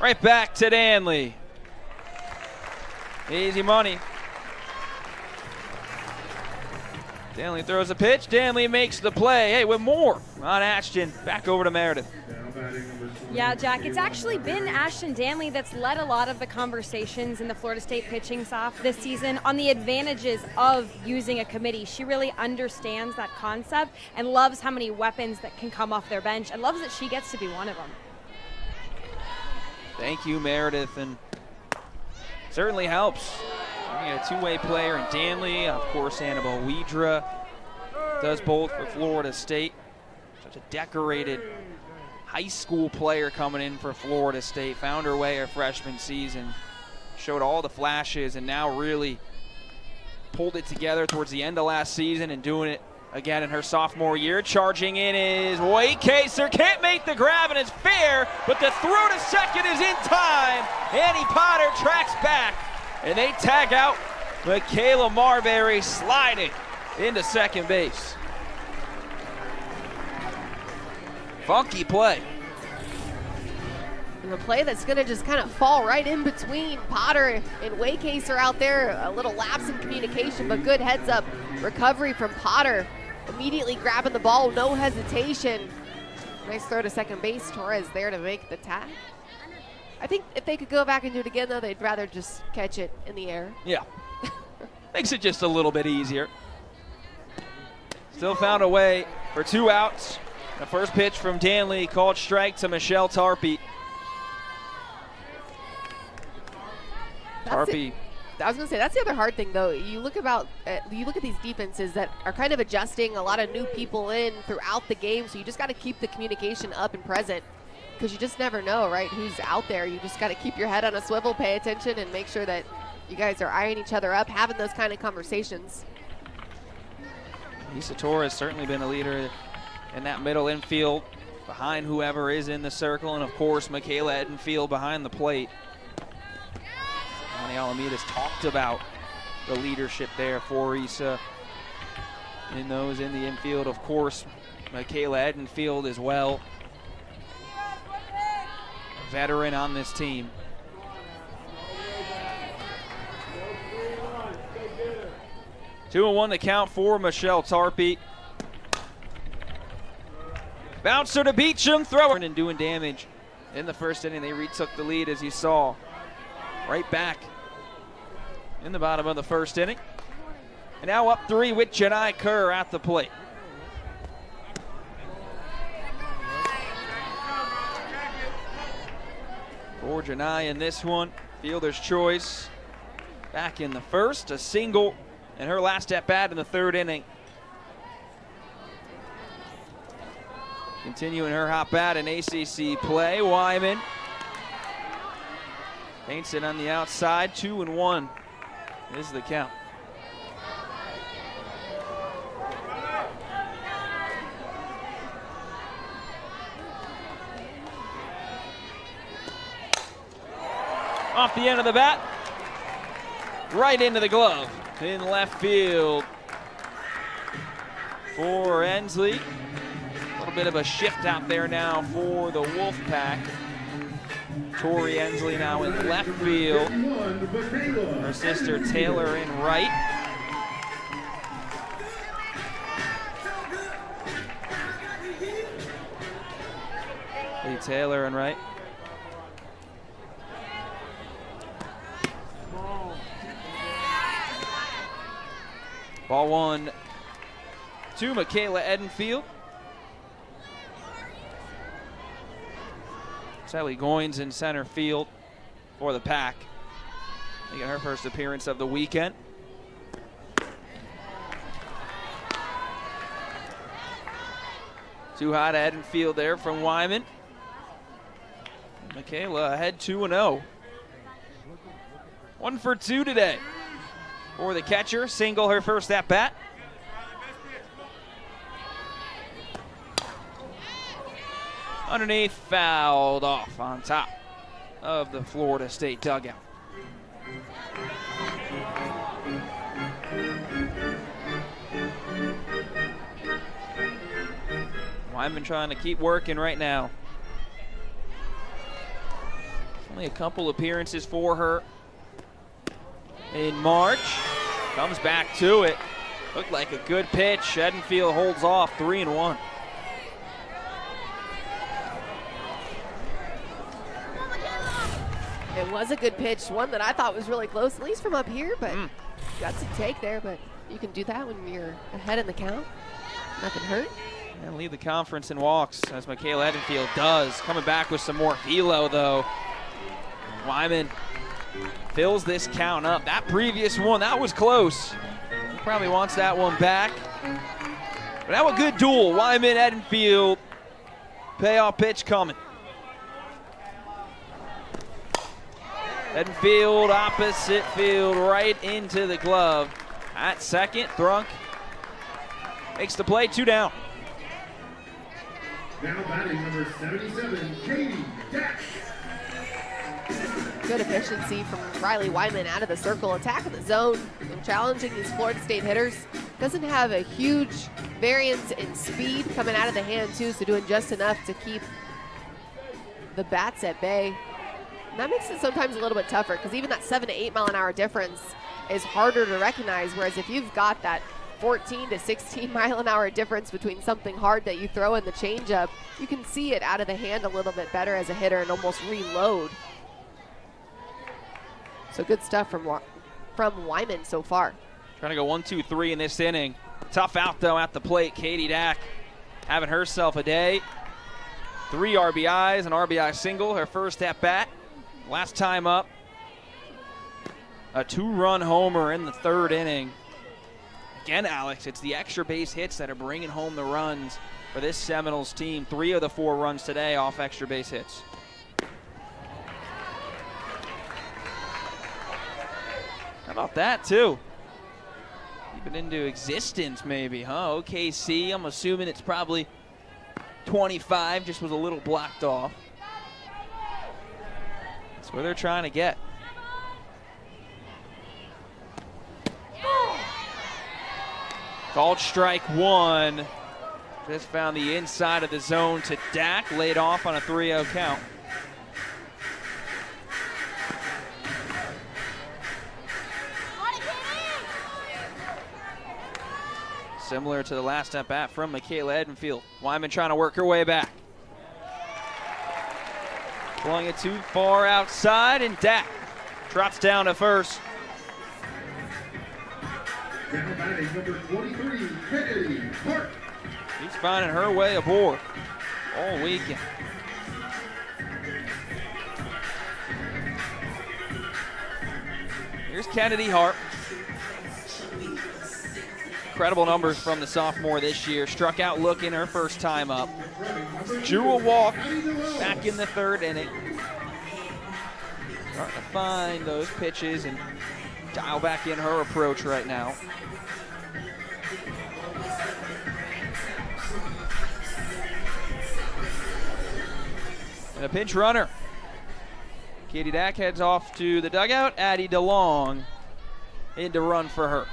Right back to Danley. Easy money. Danley throws a pitch. Danley makes the play. Hey, with more on Ashton. Back over to Meredith. Yeah, Jack, it's actually been Ashton Danley that's led a lot of the conversations in the Florida State pitching staff this season on the advantages of using a committee. She really understands that concept and loves how many weapons that can come off their bench and loves that she gets to be one of them. Thank you, Meredith, and certainly helps. You get a two-way player in Danley. Of course, Annabelle Widra does both for Florida State. Such a decorated high school player coming in for Florida State. Found her way her freshman season. Showed all the flashes and now really pulled it together towards the end of last season and doing it again in her sophomore year. Charging in is Waycaser. Can't make the grab and it's fair, but the throw to second is in time. Annie Potter tracks back and they tag out Michaela Marbury sliding into second base. Funky play. And a play that's going to just kind of fall right in between Potter and Waycaser out there. A little lapse in communication, but good heads-up recovery from Potter. Immediately grabbing the ball, no hesitation. Nice throw to second base. Torres there to make the tag. I think if they could go back and do it again, though, they'd rather just catch it in the air. Yeah. Makes it just a little bit easier. Still found a way for 2 outs. The first pitch from Danley called strike to Michelle Tarpey. Tarpey. I was going to say, that's the other hard thing, though. You look at these defenses that are kind of adjusting a lot of new people in throughout the game, so you just got to keep the communication up and present because you just never know, right, who's out there. You just got to keep your head on a swivel, pay attention, and make sure that you guys are eyeing each other up, having those kind of conversations. Lisa Torres certainly been a leader in that middle infield behind whoever is in the circle, and of course Michaela Edenfield behind the plate. Connie Alameda's talked about the leadership there for Isa in those in the infield. Of course, Michaela Edenfield as well, a veteran on this team. Two and one to count for Michelle Tarpey. Bouncer to Beecham, throwing and doing damage in the first inning. They retook the lead, as you saw, right back in the bottom of the first inning. And now up 3 with Janai Kerr at the plate. For Janai in this one, fielder's choice. Back in the first, a single, and her last at bat in the third inning. Continuing her hot bat in ACC play, Wyman paints it on the outside. 2-1 is the count. Off the end of the bat, right into the glove in left field for Ensley. A little bit of a shift out there now for the Wolfpack. Tori Ensley now in left field. Her sister Taylor in right. Lee Taylor in right. Ball one to Michaela Edenfield. Sally Goins in center field for the Pack. Making her first appearance of the weekend. Too high to Edenfield there from Wyman. Michaela ahead 2-0. 1 for 2 today for the catcher. Single her first at bat. Underneath, fouled off on top of the Florida State dugout. Wyman trying to keep working right now. Only a couple appearances for her in March. Comes back to it. Looked like a good pitch. Edenfield holds off 3-1. It was a good pitch, one that I thought was really close, at least from up here, but got some take there, but you can do that when you're ahead in the count. Nothing hurt. And lead the conference in walks, as Michaela Edenfield does. Coming back with some more velo, though. Wyman fills this count up. That previous one, that was close. He probably wants that one back. But now a good duel. Wyman, Edenfield. Payoff pitch coming. Edenfield opposite field, right into the glove. At second, Thrunk makes the play, 2 down. Now batting number 77, Katie Dash. Good efficiency from Riley Wyman out of the circle, attacking the zone and challenging these Florida State hitters. Doesn't have a huge variance in speed coming out of the hand too, so doing just enough to keep the bats at bay. And that makes it sometimes a little bit tougher because even that 7 to 8 mile an hour difference is harder to recognize, whereas if you've got that 14 to 16 mile an hour difference between something hard that you throw and the changeup, you can see it out of the hand a little bit better as a hitter and almost reload. So good stuff from Wyman so far. Trying to go 1-2-3 in this inning. Tough out though at the plate. Katie Dack having herself a day. 3 RBIs, an RBI single, her first at bat. Last time up, a 2-run homer in the 3rd inning. Again, Alex, it's the extra base hits that are bringing home the runs for this Seminoles team. 3 of the 4 runs today off extra base hits. How about that, too? Keeping into existence, maybe, huh? OKC, I'm assuming it's probably 25, just was a little blocked off. That's where they're trying to get. Called strike 1. Just found the inside of the zone to Dack, laid off on a 3-0 count. Similar to the last at bat from Michaela Edenfield. Wyman trying to work her way back. Blowing it too far outside, and Dack drops down to first. Now batting number 23, Kennedy Hart. She's finding her way aboard all weekend. Here's Kennedy Hart. Incredible numbers from the sophomore this year. Struck out looking her first time up. Drew a walk back in the 3rd inning. Starting to find those pitches and dial back in her approach right now. And a pinch runner. Katie Dack heads off to the dugout. Addie DeLong in to run for her.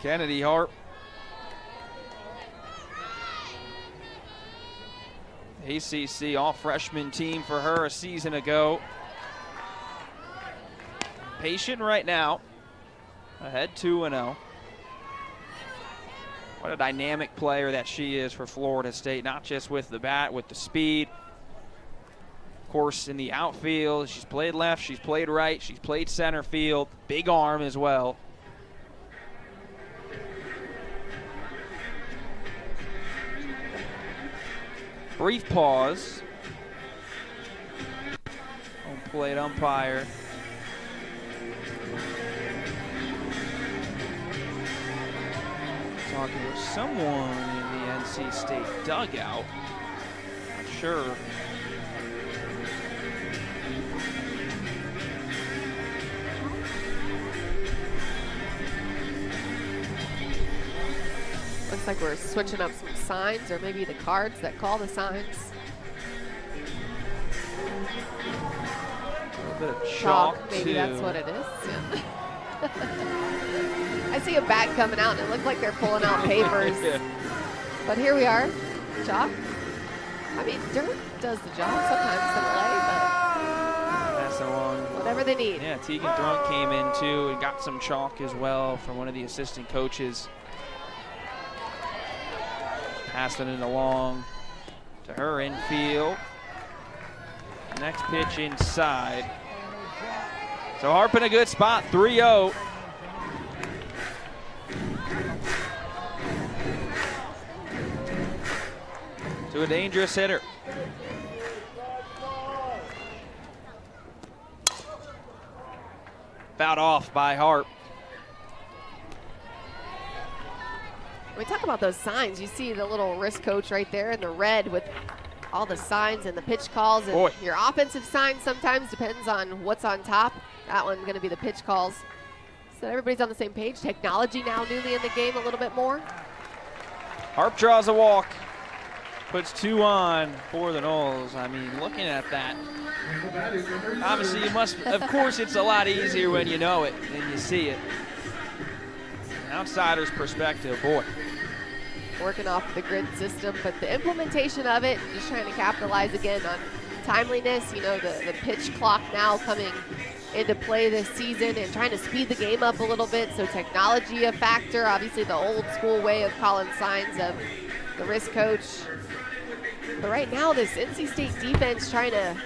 Kennedy Hart. ACC all-freshman team for her a season ago. patient right now. Ahead 2-0. What a dynamic player that she is for Florida State, not just with the bat, with the speed. Of course, in the outfield, she's played left, she's played right, she's played center field. Big arm as well. Brief pause. Home plate umpire. Talking with someone in the NC State dugout. Not sure. Looks like we're switching up some signs, or maybe the cards that call the signs. A little bit of chalk, maybe too. that's what it is. I see a bat coming out, and it looks like they're pulling out papers. Yeah. But here we are, chalk. I mean, dirt does the job sometimes to play, Pass it along. but whatever they need. Yeah, Tegan Thrunk came in too and got some chalk as well from one of the assistant coaches. Passing it along to her infield. Next pitch inside. So Harp in a good spot, 3-0. To a dangerous hitter. Fouled off by Harp. We talk about those signs. You see the little wrist coach right there in the red with all the signs and the pitch calls. And Boy. your offensive sign sometimes depends on what's on top. That one's going to be the pitch calls. So everybody's on the same page. Technology now newly in the game a little bit more. Harp draws a walk. Puts 2 on for the Noles. I mean, looking at that, obviously you must, of course it's a lot easier when you know it and you see it. Outsider's perspective, boy. Working off the grid system, but the implementation of it, just trying to capitalize again on timeliness. You know, the pitch clock now coming into play this season and trying to speed the game up a little bit. So technology a factor. Obviously the old school way of calling signs of the wrist coach. But right now this NC State defense trying to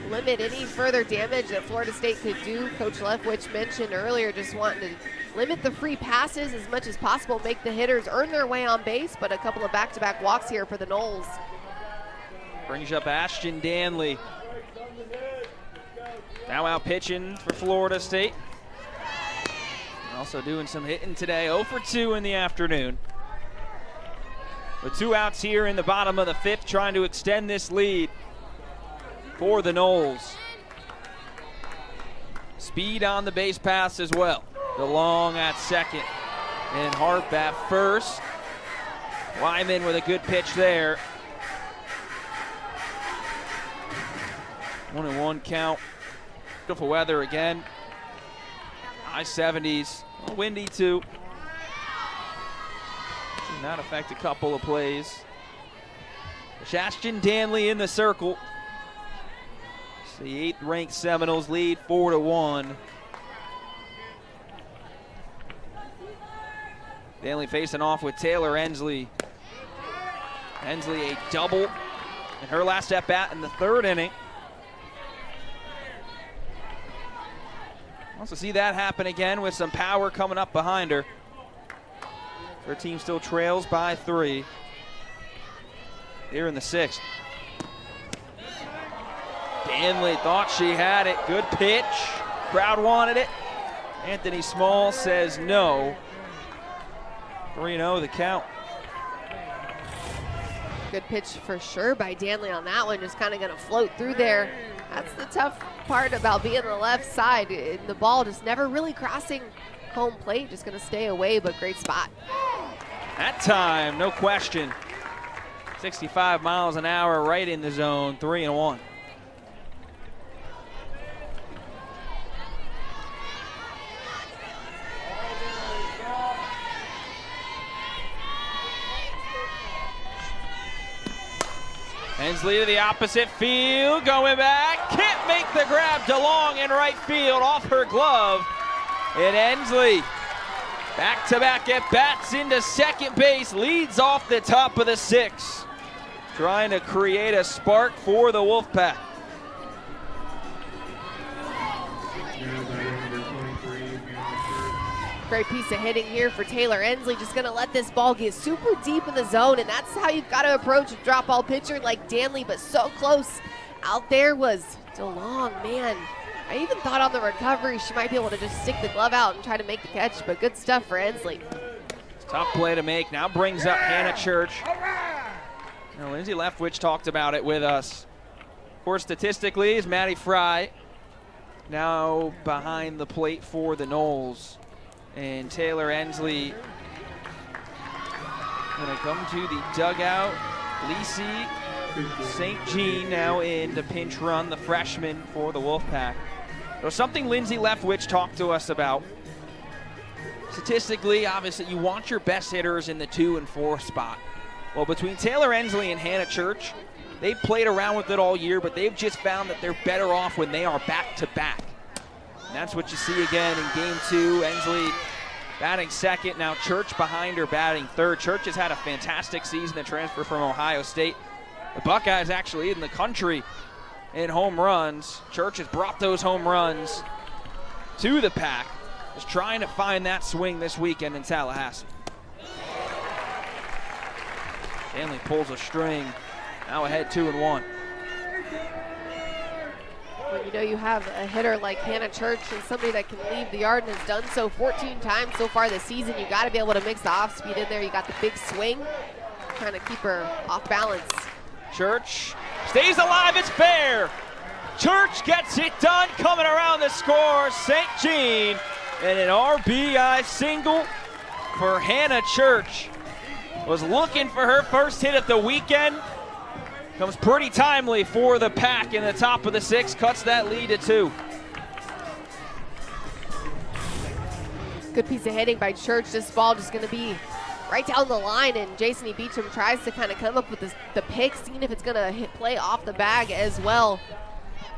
limit any further damage that Florida State could do. Coach Leftwich mentioned earlier just wanting to limit the free passes as much as possible, make the hitters earn their way on base, but a couple of back-to-back walks here for the Noles. Brings up Ashton Danley. Now out pitching for Florida State. Also doing some hitting today, 0 for 2 in the afternoon. With 2 outs here in the bottom of the 5th, trying to extend this lead for the Noles. Speed on the base pass as well. DeLong at second and Harp at first. Wyman with a good pitch there. 1-1 count. Beautiful weather again. High 70s, a little windy too. Did not affect a couple of plays. Ashton Danley in the circle. The 8th ranked Seminoles lead 4-1. Danley facing off with Taylor Ensley. Ensley a double in her last at bat in the 3rd inning. Also see that happen again with some power coming up behind her. Her team still trails by 3 here in the 6th. Danley thought she had it. Good pitch. Crowd wanted it. Anthony Small says no. 3-0 the count. Good pitch for sure by Danley on that one. Just kind of going to float through there. That's the tough part about being on the left side. The ball just never really crossing home plate. Just going to stay away, but great spot. That time, no question. 65 miles an hour right in the zone. 3-1. Hensley to the opposite field, going back, can't make make the grab. DeLong in right field off her glove. And Ensley back-to-back at-bats into second base, leads off the top of the 6th. Trying to create a spark for the Wolfpack. Great piece of hitting here for Taylor Ensley. Just going to let this ball get super deep in the zone, and that's how you've got to approach a drop ball pitcher like Danley, but so close. Out there was DeLong, man. I even thought on the recovery she might be able to just stick the glove out and try to make the catch, but good stuff for Ensley. Tough play to make. Now brings up Hannah Church. Now, Lindsay Leftwich talked about it with us. Of course, statistically, is Maddie Fry now behind the plate for the Noles. And Taylor Ensley going to come to the dugout. Lisi St. Jean now in the pinch run, the freshman for the Wolfpack. So something Lindsay Leftwich talked to us about. Statistically, obviously, you want your best hitters in the 2 and 4 spot. Well, between Taylor Ensley and Hannah Church, they've played around with it all year, but they've just found that they're better off when they are back-to-back. And that's what you see again in Game 2. Ensley batting second, now Church behind her batting third. Church has had a fantastic season, the transfer from Ohio State. The Buckeyes actually in the country in home runs. Church has brought those home runs to the pack. Is trying to find that swing this weekend in Tallahassee. Stanley pulls a string, now ahead 2-1. When you know you have a hitter like Hannah Church and somebody that can leave the yard and has done so 14 times so far this season, you got to be able to mix the off speed in there. You got the big swing, trying to keep her off balance. Church stays alive, it's fair. Church gets it done, coming around the score, St. Jean, and an RBI single for Hannah Church. Was looking for her first hit at the weekend. Comes pretty timely for the Pack in the top of the 6th, cuts that lead to 2. Good piece of hitting by Church. This ball just going to be right down the line, and Jason E. Beecham tries to kind of come up with the pick, seeing if it's going to play off the bag as well.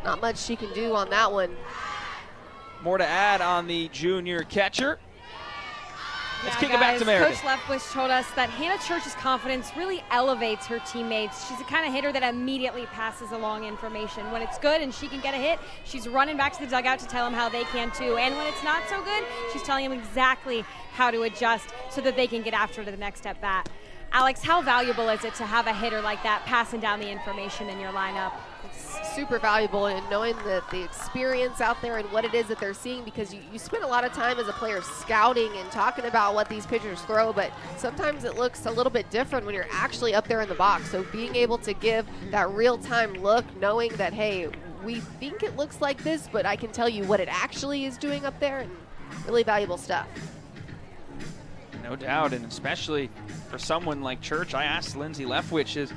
Not much she can do on that one. More to add on the junior catcher. Let's kick it back to Coach Meredith. Leftwich told us that Hannah Church's confidence really elevates her teammates. She's the kind of hitter that immediately passes along information. When it's good and she can get a hit, she's running back to the dugout to tell them how they can too. And when it's not so good, she's telling them exactly how to adjust so that they can get after the next at bat. Alex, how valuable is it to have a hitter like that passing down the information in your lineup? It's super valuable in knowing that the experience out there and what it is that they're seeing, because you spend a lot of time as a player scouting and talking about what these pitchers throw, but sometimes it looks a little bit different when you're actually up there in the box. So being able to give that real-time look, knowing that, hey, we think it looks like this, but I can tell you what it actually is doing up there, and really valuable stuff. No doubt, and especially for someone like Church. I asked Lindsay Leftwich,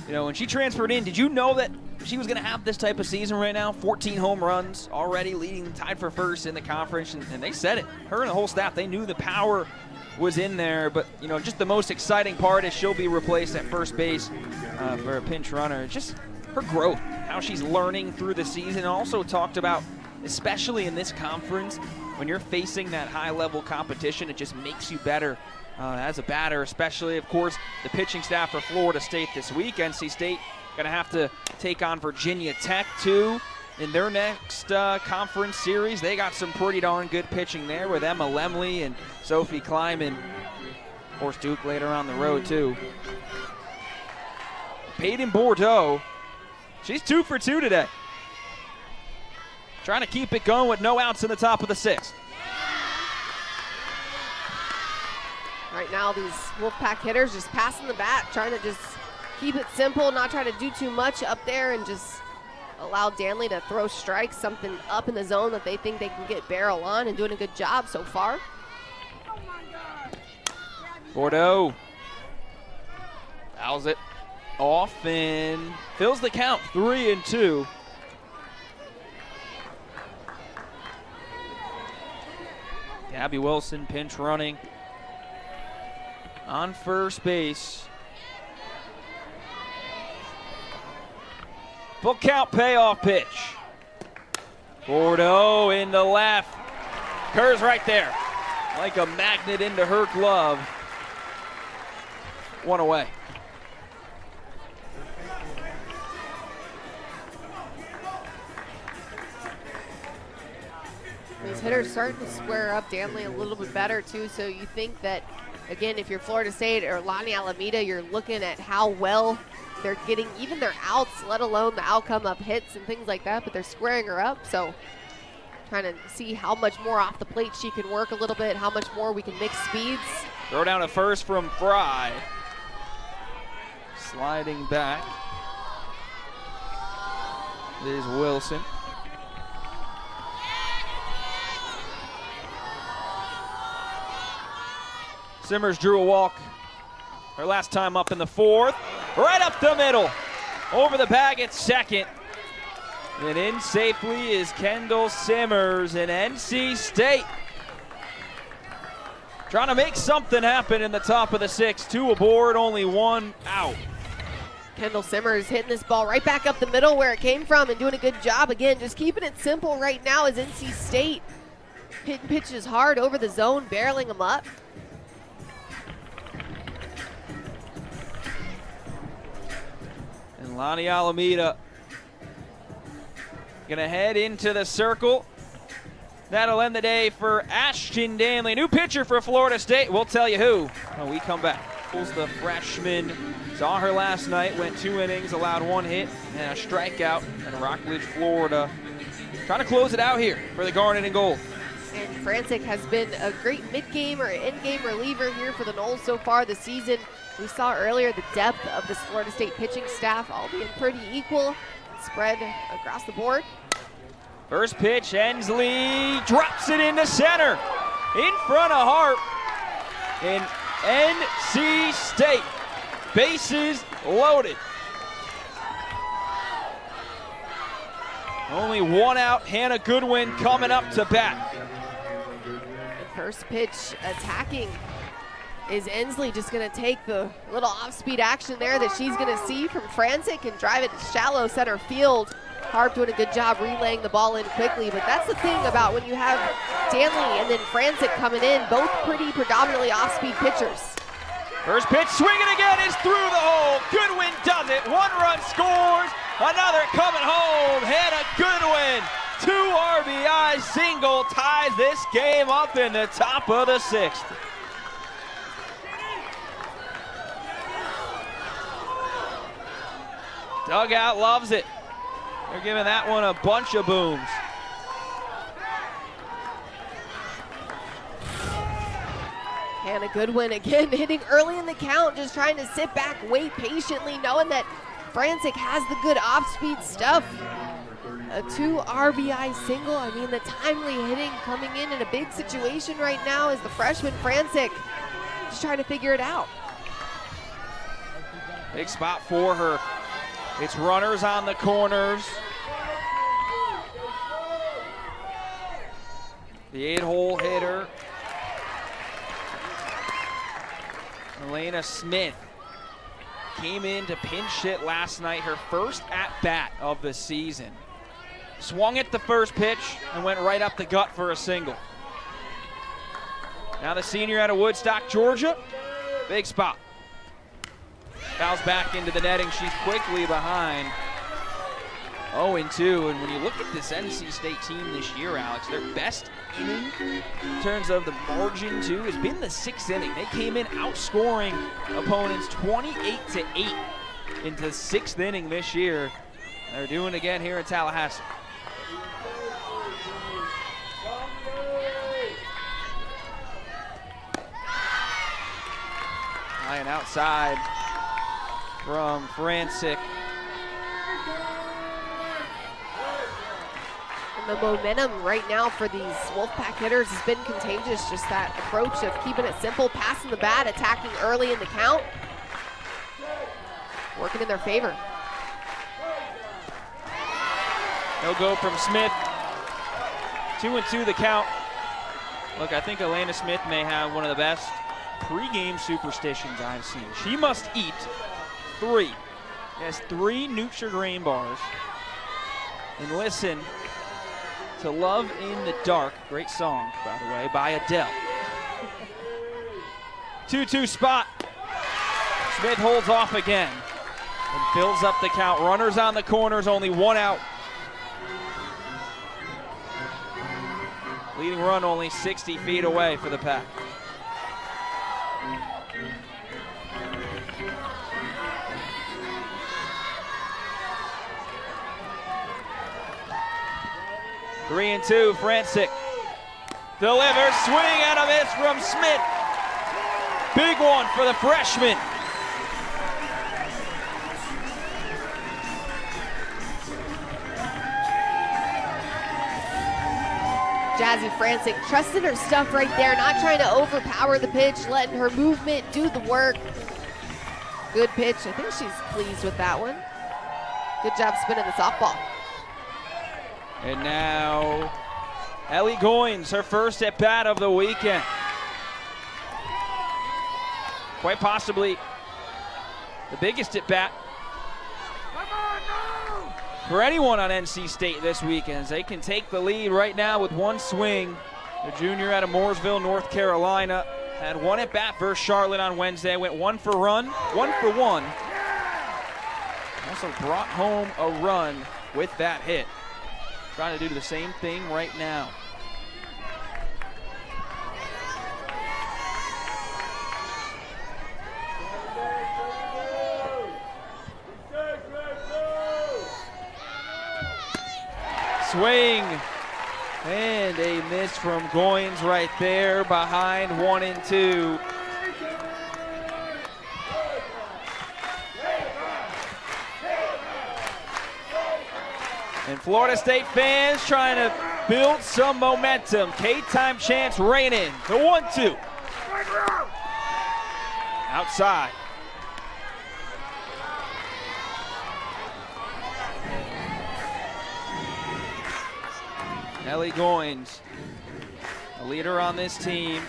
when she transferred in, did you know that she was going to have this type of season right now? 14 home runs already, leading, tied for first in the conference, and they said it. Her and the whole staff, they knew the power was in there, but just the most exciting part is she'll be replaced at first base for a pinch runner. Just her growth, how she's learning through the season. Also talked about, especially in this conference, when you're facing that high-level competition, it just makes you better as a batter, especially, of course, the pitching staff for Florida State this week. NC State going to have to take on Virginia Tech, too, in their next conference series. They got some pretty darn good pitching there with Emma Lemley and Sophie Kleiman. Of course, Duke later on the road, too. Peyton Bordeaux, she's 2 for 2 today. Trying to keep it going with no outs in the top of the 6th. Right now, these Wolfpack hitters just passing the bat, trying to just keep it simple, not try to do too much up there, and just allow Danley to throw strikes, something up in the zone that they think they can get barrel on, and doing a good job so far. Bordeaux fouls it off and fills the count, 3-2. Gabby Wilson pinch running on first base. Full count payoff pitch. Bordeaux in the left. Kerr's right there. Like a magnet into her glove. One away. These hitters starting to square up Danley a little bit better too, so you think that, again, if you're Florida State or Lonnie Alameda, you're looking at how well they're getting even their outs, let alone the outcome of hits and things like that, but they're squaring her up, so trying to see how much more off the plate she can work a little bit, how much more we can mix speeds. Throw down a first from Fry. Sliding back is Wilson. Simmers drew a walk her last time up in the fourth. Right up the middle. Over the bag at second. And in safely is Kendall Simmers in NC State. Trying to make something happen in the top of the sixth. 2 aboard, only 1 out. Kendall Simmers hitting this ball right back up the middle where it came from and doing a good job. Again, just keeping it simple right now as NC State hitting pitches hard over the zone, barreling them up. And Lonnie Alameda gonna head into the circle. That'll end the day for Ashton Danley. New pitcher for Florida State. We'll tell you who when we come back. The freshman saw her last night, went 2 innings, allowed 1 hit and a strikeout in Rockledge, Florida. Trying to close it out here for the Garnet and Gold. And Frantic has been a great mid-game or in-game reliever here for the Noles so far this season. We saw earlier the depth of this Florida State pitching staff all being pretty equal, spread across the board. First pitch, Ensley drops it into center, in front of Harp, and NC State, bases loaded. Only 1 out, Hannah Goodwin coming up to bat. First pitch attacking. Is Ensley just gonna take the little off-speed action there that she's gonna see from Frantic and drive it to shallow center field? Harp doing a good job relaying the ball in quickly, but that's the thing about when you have Danley and then Frantic coming in, both pretty predominantly off-speed pitchers. First pitch, swinging again, is through the hole. Goodwin does it. 1 run scores. Another coming home. Hannah Goodwin, 2 RBI single, ties this game up in the top of the 6th. Dugout loves it. They're giving that one a bunch of booms. Hannah Goodwin again hitting early in the count, just trying to sit back, wait patiently, knowing that Frantic has the good off-speed stuff. A 2 RBI single. I mean, the timely hitting coming in a big situation right now is the freshman Frantic just trying to figure it out. Big spot for her. It's runners on the corners. The 8-hole hitter, Elena Smith, came in to pinch hit last night, her first at-bat of the season. Swung at the first pitch and went right up the gut for a single. Now the senior out of Woodstock, Georgia. Big spot. Fouls back into the netting. She's quickly behind. 0-2, and when you look at this NC State team this year, Alex, their best inning in terms of the margin too has been the 6th inning. They came in outscoring opponents 28-8 into the 6th inning this year. They're doing it again here in Tallahassee. High and outside from Frantic. And the momentum right now for these Wolfpack hitters has been contagious. Just that approach of keeping it simple, passing the bat, attacking early in the count, working in their favor. No go from Smith. 2-2 the count. Look, I think Elena Smith may have one of the best pre-game superstitions I've seen. She must eat 3. Yes, 3 Nutrigrain bars. And listen to Love in the Dark. Great song, by the way, by Adele. 2-2 spot. Smith holds off again and fills up the count. Runners on the corners, only one out. Leading run only 60 feet away for the Pack. Three and two, Francic delivers, swing and a miss from Smith. Big one for the freshman. Jazzy Francic trusting her stuff right there, not trying to overpower the pitch, letting her movement do the work. Good pitch. I think she's pleased with that one. Good job spinning the softball. And now Ellie Goins, her first at bat of the weekend. Quite possibly the biggest at bat for anyone on NC State this weekend, as they can take the lead right now with one swing. The junior out of Mooresville, North Carolina, had one at bat versus Charlotte on Wednesday. Went one for one. Also brought home a run with that hit. Trying to do the same thing right now. Swing and a miss from Goins right there, behind 1-2. And Florida State fans trying to build some momentum. K-time chance raining. The 1-2. Outside. Ellie Goins, the leader on this team.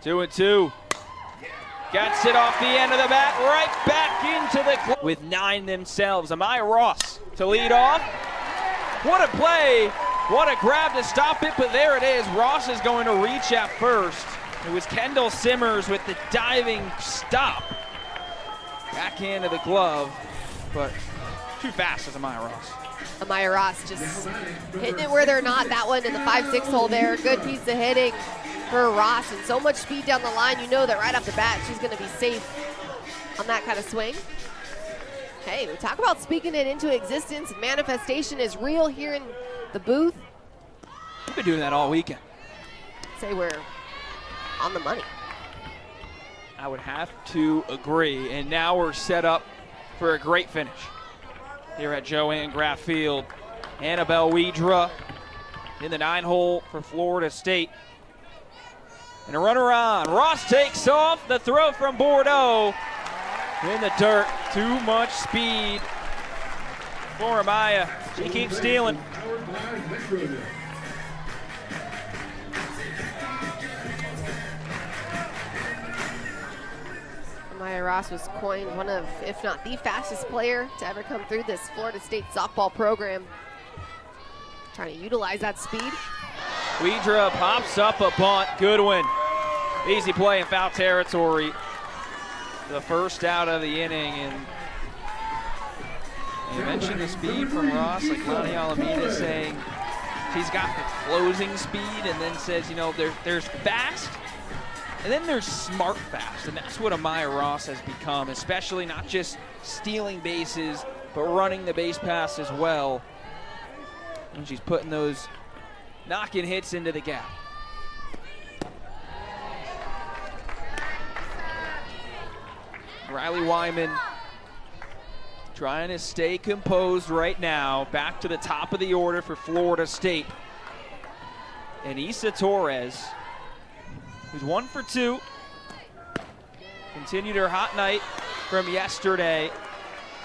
Two and two. Gets it off the end of the bat, right back into the with 9 themselves. Amaya Ross to lead off. What a play. What a grab to stop it, but there it is. Ross is going to reach at first. It was Kendall Simmers with the diving stop. Backhand of the glove, but too fast as Amaya Ross. Amaya Ross just hitting it where they're not. That one in the 5-6 hole there. Good piece of hitting for Ross, and so much speed down the line. You know that right off the bat she's going to be safe on that kind of swing. Hey, we talk about speaking it into existence. Manifestation is real here in the booth. We've been doing that all weekend. Say we're on the money. I would have to agree, and now we're set up for a great finish here at Joanne Graff Field. Annabelle Widra in the 9-hole for Florida State. And a runner on. Ross takes off. The throw from Bordeaux in the dirt. Too much speed for Amaya. She keeps stealing. Amaya Ross was coined one of, if not the fastest player to ever come through this Florida State softball program. Trying to utilize that speed. Widra pops up a bunt. Goodwin. Easy play in foul territory. The first out of the inning. And you mentioned the speed from Ross, like Lonnie Alameda saying she's got the closing speed, and then says, you know, there's fast, and then there's smart fast, and that's what Amaya Ross has become, especially not just stealing bases, but running the base pass as well. And she's putting those knocking hits into the gap. Riley Wyman trying to stay composed right now. Back to the top of the order for Florida State. And Issa Torres, who's 1 for 2, continued her hot night from yesterday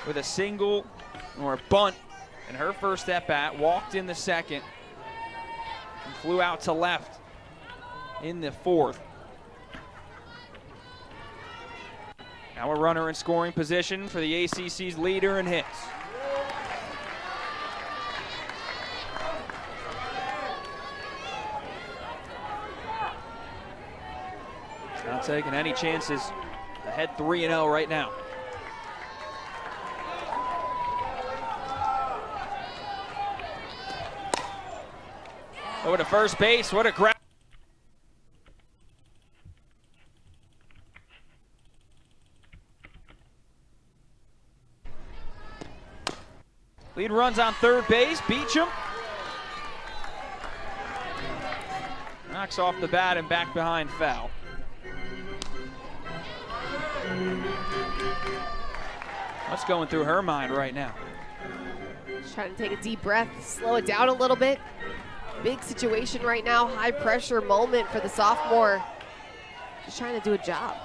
with a single or a bunt in her first at-bat, walked in the second, and flew out to left in the fourth. Now a runner in scoring position for the ACC's leader in hits. Not taking any chances. Ahead 3-0 right now. Over to first base. What a grab. Lead runs on third base. Beecham knocks off the bat and back behind foul. What's going through her mind right now? Just trying to take a deep breath, slow it down a little bit. Big situation right now, high pressure moment for the sophomore. Just trying to do a job.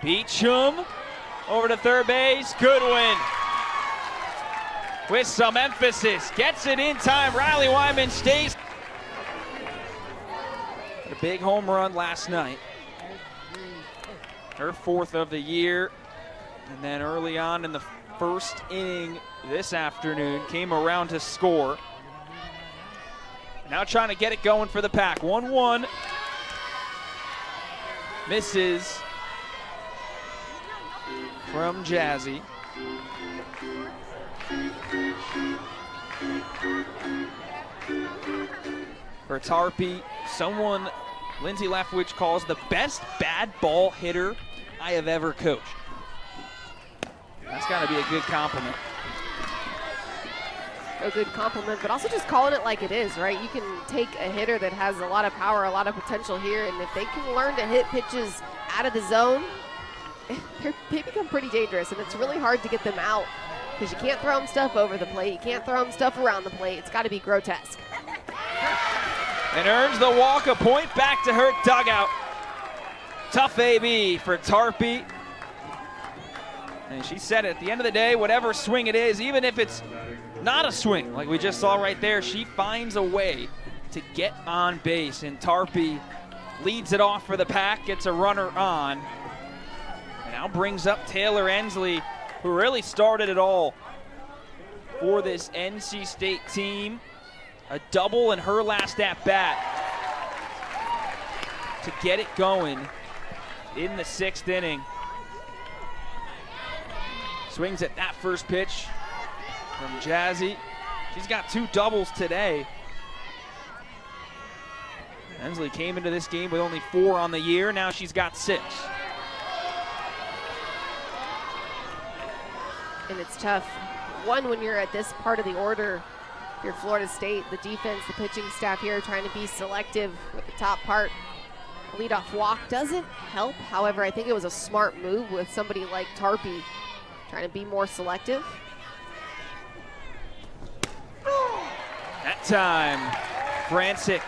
Beecham over to third base. Goodwin with some emphasis. Gets it in time. Riley Wyman stays. A big home run last night. Her 4th of the year. And then early on in the first inning this afternoon, came around to score. Now trying to get it going for the Pack. 1-1. Misses from Jazzy. For Tarpey, someone Lindsay Leftwich calls the best bad ball hitter I have ever coached. That's got to be a good compliment. A good compliment, but also just calling it like it is, right? You can take a hitter that has a lot of power, a lot of potential here, and if they can learn to hit pitches out of the zone, they become pretty dangerous, and it's really hard to get them out because you can't throw them stuff over the plate. You can't throw them stuff around the plate. It's got to be grotesque. And earns the walk, a point back to her dugout. Tough AB for Tarpey. And she said at the end of the day, whatever swing it is, even if it's not a swing, like we just saw right there, she finds a way to get on base. And Tarpey leads it off for the Pack, gets a runner on. And now brings up Taylor Ensley, who really started it all for this NC State team. A double in her last at-bat to get it going in the 6th inning. Swings at that first pitch from Jazzy. She's got 2 doubles today. Ensley came into this game with only 4 on the year. Now she's got 6. And it's tough. One, when you're at this part of the order, you're Florida State, the defense, the pitching staff here trying to be selective with the top part. Leadoff walk doesn't help. However, I think it was a smart move with somebody like Tarpey trying to be more selective. That time, Francic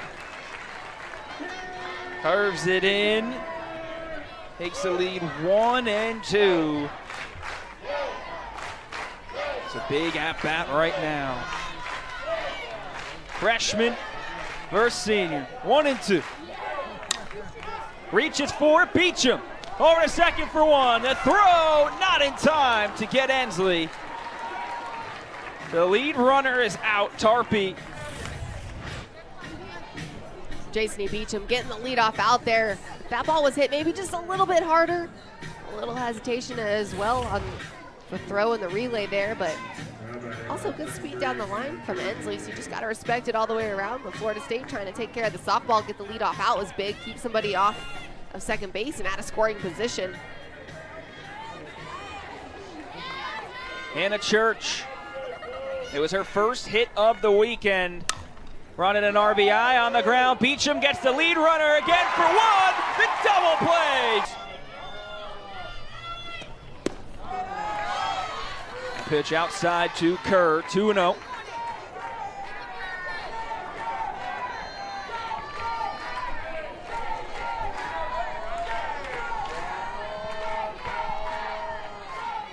curves it in, takes the lead 1-2. It's a big at-bat right now. Freshman versus senior, 1-2. Reaches for Beecham. Over to second for 1. The throw not in time to get Ensley. The lead runner is out. Tarpey. Jason Beecham getting the leadoff out there. If that ball was hit maybe just a little bit harder. A little hesitation as well on the throw and the relay there, but also good speed down the line from Ensley, so you just got to respect it all the way around. But Florida State trying to take care of the softball, get the leadoff out was big, keep somebody off of second base and out of scoring position. Hannah Church. It was her first hit of the weekend. Running an RBI on the ground. Beecham gets the lead runner again for 1. The double play. Pitch outside to Kerr, 2-0.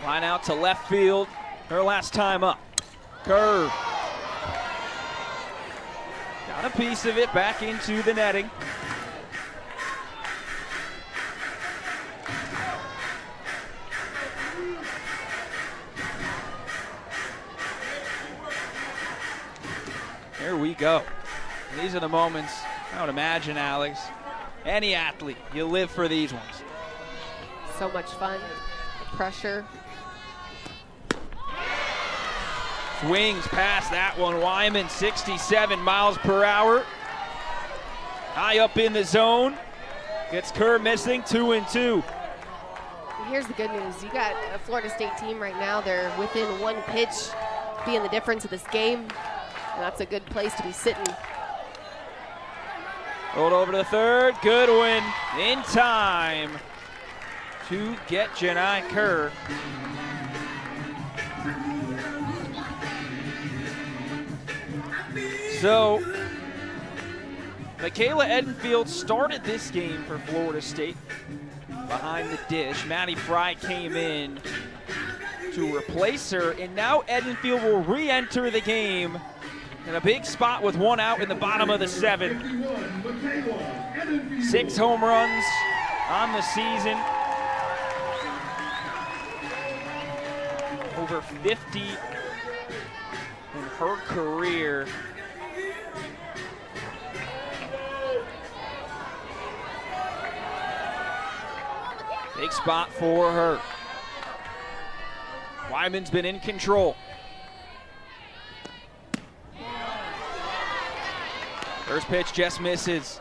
Line out to left field, her last time up. Kerr. Got a piece of it back into the netting. go. These are the moments I would imagine, Alex, any athlete, you live for these ones. So much fun. Pressure. Swings past that one. Wyman, 67 miles per hour. High up in the zone. Gets Kerr missing, 2-2. Here's the good news. You got a Florida State team right now. They're within one pitch being the difference of this game. And that's a good place to be sitting. Rolled over to the third. Goodwin in time to get Janai Kerr. So, Michaela Edenfield started this game for Florida State behind the dish. Maddie Fry came in to replace her, and now Edenfield will re-enter the game in a big spot with one out in the bottom of the seventh. 6 home runs on the season. Over 50 in her career. Big spot for her. Wyman's been in control. First pitch just misses.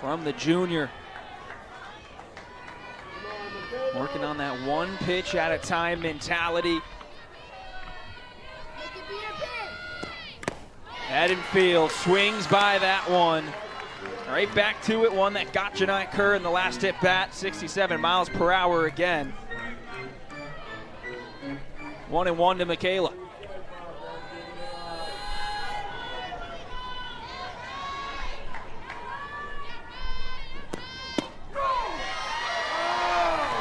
From the junior. Working on that one pitch at a time mentality. Edenfield swings by that one. Right back to it, one that got Janai Kerr in the last at bat, 67 miles per hour again. 1-1 to Michaela.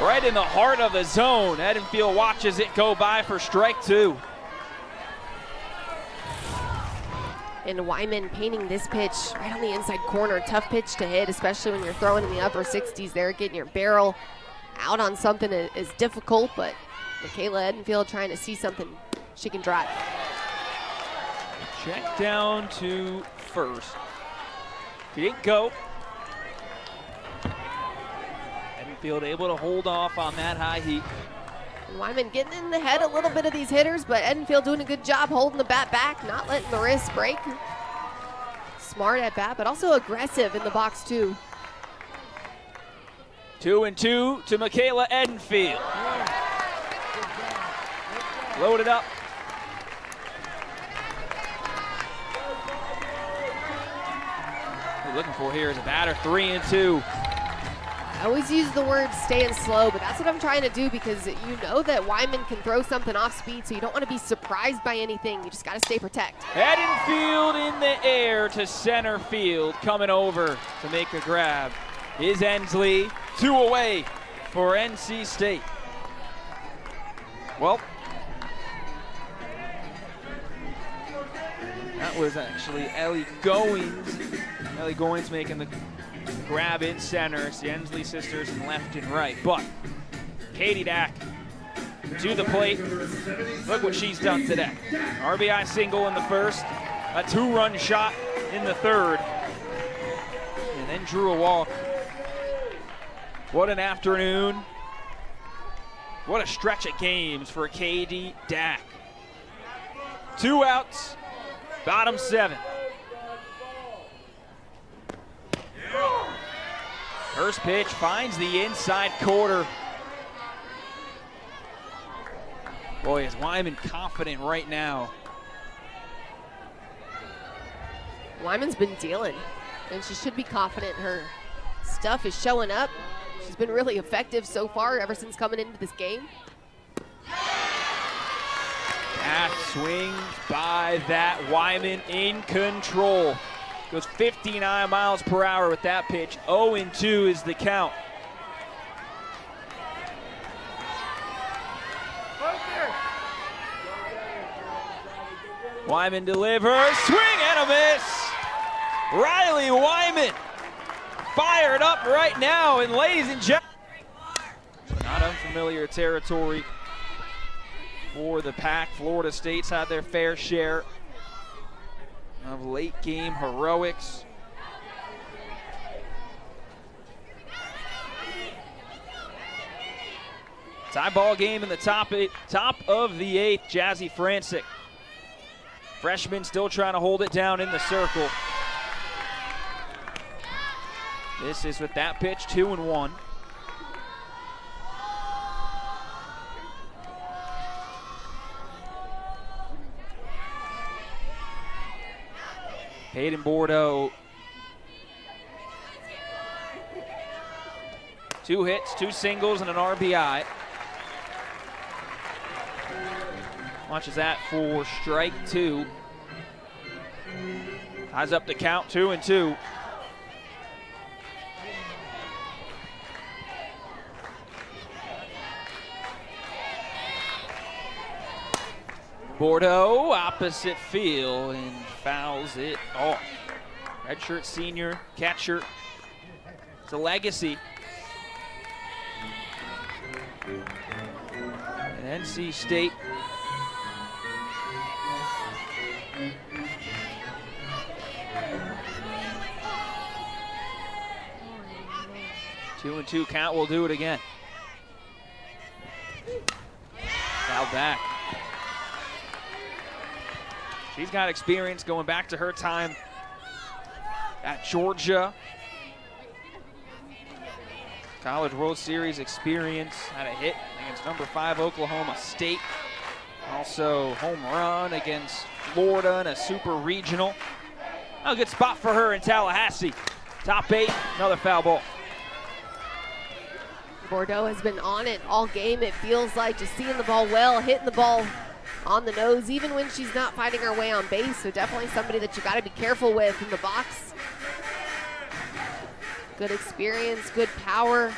Right in the heart of the zone. Edenfield watches it go by for strike 2. And Wyman painting this pitch right on the inside corner. Tough pitch to hit, especially when you're throwing in the upper 60s there. Getting your barrel out on something is difficult, but Michaela Edenfield trying to see something she can drive. Check down to first. He didn't go. Edenfield able to hold off on that high heat. And Wyman getting in the head a little bit of these hitters, but Edenfield doing a good job holding the bat back, not letting the wrist break. Smart at bat, but also aggressive in the box too. 2-2 to Michaela Edenfield. Loaded up. What we're looking for here is a batter, 3-2. I always use the word staying slow, but that's what I'm trying to do because you know that Wyman can throw something off speed, so you don't want to be surprised by anything. You just got to stay protect. Edenfield in the air to center field, coming over to make a grab is Ensley. 2 away for NC State. Well, that was actually Ellie Goins. Ellie Goins making the grab in center. It's the Ensley sisters in left and right. But Katie Dack to the plate. Look what she's done today. RBI single in the first, a 2-run shot in the third, and then drew a walk. What an afternoon. What a stretch of games for Katie Dack. 2 outs, bottom 7. First pitch finds the inside quarter. Boy, is Wyman confident right now. Wyman's been dealing, and she should be confident. Her stuff is showing up. She's been really effective so far ever since coming into this game. That swings by that. Wyman in control. Goes 59 miles per hour with that pitch. 0-2 is the count. Wyman delivers, swing and a miss. Riley Wyman fired up right now, and ladies and gentlemen, not unfamiliar territory for the Pack. Florida State's had their fair share of late game heroics. Tie ball game in the top of the 8th. Jazzy Francic, freshman, still trying to hold it down in the circle. This is with that pitch, 2-1. Peyton Bordeaux, 2 hits, 2 singles, and an RBI. Watches that for strike 2. Ties up the count, 2-2. Bordeaux, opposite field, and fouls it off. Redshirt senior catcher. It's a legacy. And NC State Two and 2 count, will do it again. Fouled back. She's got experience going back to her time at Georgia. College World Series experience. Had a hit against number 5 Oklahoma State. Also home run against Florida in a super regional. A good spot for her in Tallahassee. Top 8, another foul ball. Bordeaux has been on it all game, it feels like, just seeing the ball well, hitting the ball on the nose, even when she's not finding her way on base. So definitely somebody that you got to be careful with in the box. Good experience, good power,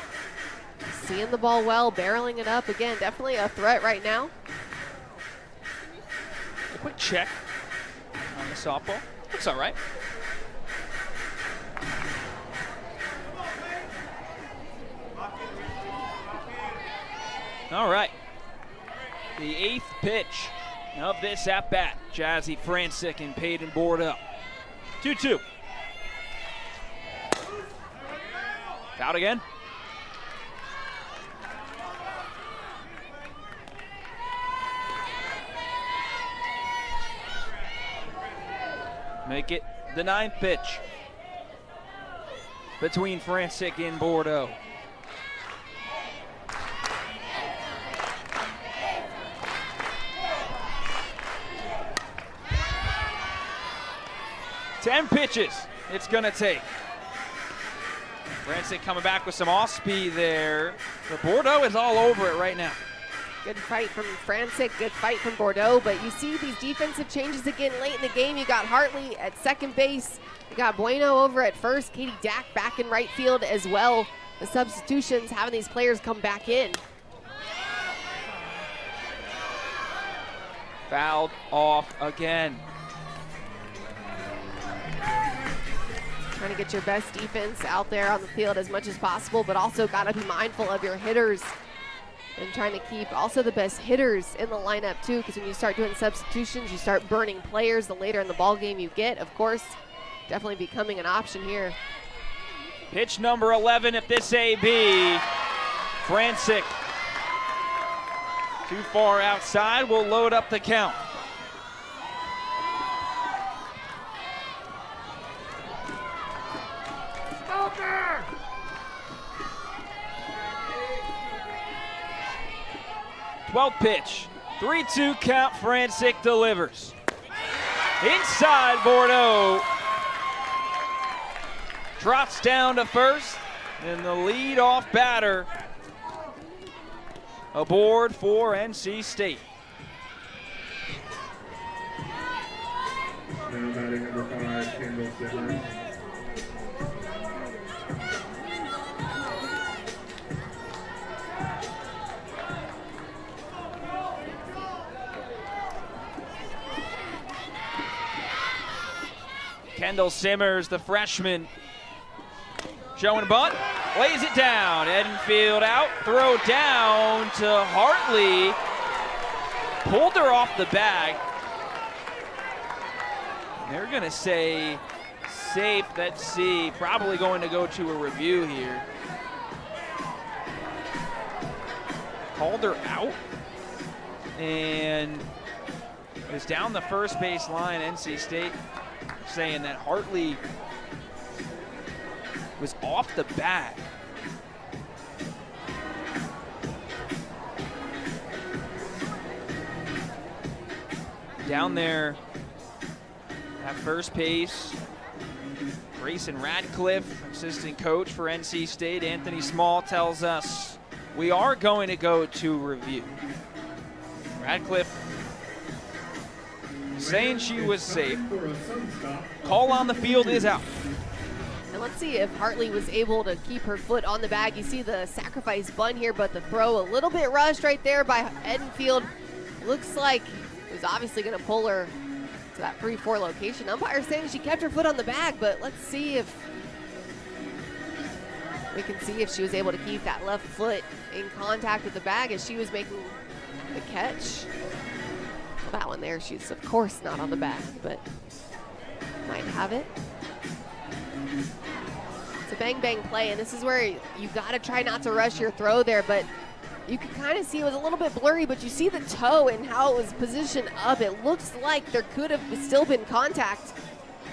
seeing the ball well, barreling it up. Again, definitely a threat right now. A quick check on the softball. Looks all right. All right. The 8th pitch of this at-bat. Jazzy Francic and Peyton Bordeaux. 2-2. Out again. Make it the 9th pitch between Francic and Bordeaux. Ten pitches it's going to take. Francic coming back with some off-speed there. But Bordeaux is all over it right now. Good fight from Francic, good fight from Bordeaux, but you see these defensive changes again late in the game. You got Hartley at second base. You got Bueno over at first. Katie Dack back in right field as well. The substitutions having these players come back in. Fouled off again. Trying to get your best defense out there on the field as much as possible, but also got to be mindful of your hitters and trying to keep also the best hitters in the lineup too, because when you start doing substitutions, you start burning players the later in the ball game you get. Of course, definitely becoming an option here. Pitch number 11 if this AB. Francic too far outside, will load up the count. Over! 12th pitch, 3-2 count. Francic delivers. Inside, Bordeaux drops down to first, and the leadoff batter aboard for NC State. Now batting number 5, Kendall Simmers. Kendall Simmers, the freshman, showing bunt, lays it down. Edenfield out, throw down to Hartley. pulled her off the bag. They're going to say safe. Let's see. Probably going to go to a review here. Called her out. And it was down the first base line. NC State saying that Hartley was off the bag. Down there at first base, Grayson Radcliffe, assistant coach for NC State, Anthony Small, tells us we are going to go to review. Radcliffe saying she was safe. Call on the field is out. And let's see if Hartley was able to keep her foot on the bag. You see the sacrifice bunt here, but the throw a little bit rushed right there by Edenfield. Looks like it was obviously going to pull her to that 3-4 location. Umpire saying she kept her foot on the bag, but let's see if we can see if she was able to keep that left foot in contact with the bag as she was making the catch. Well, that one there, she's of course not on the bag, but might have it. It's a bang-bang play, and this is where you got to try not to rush your throw there, but you can kind of see it was a little bit blurry, but you see the toe and how it was positioned up. It looks like there could have still been contact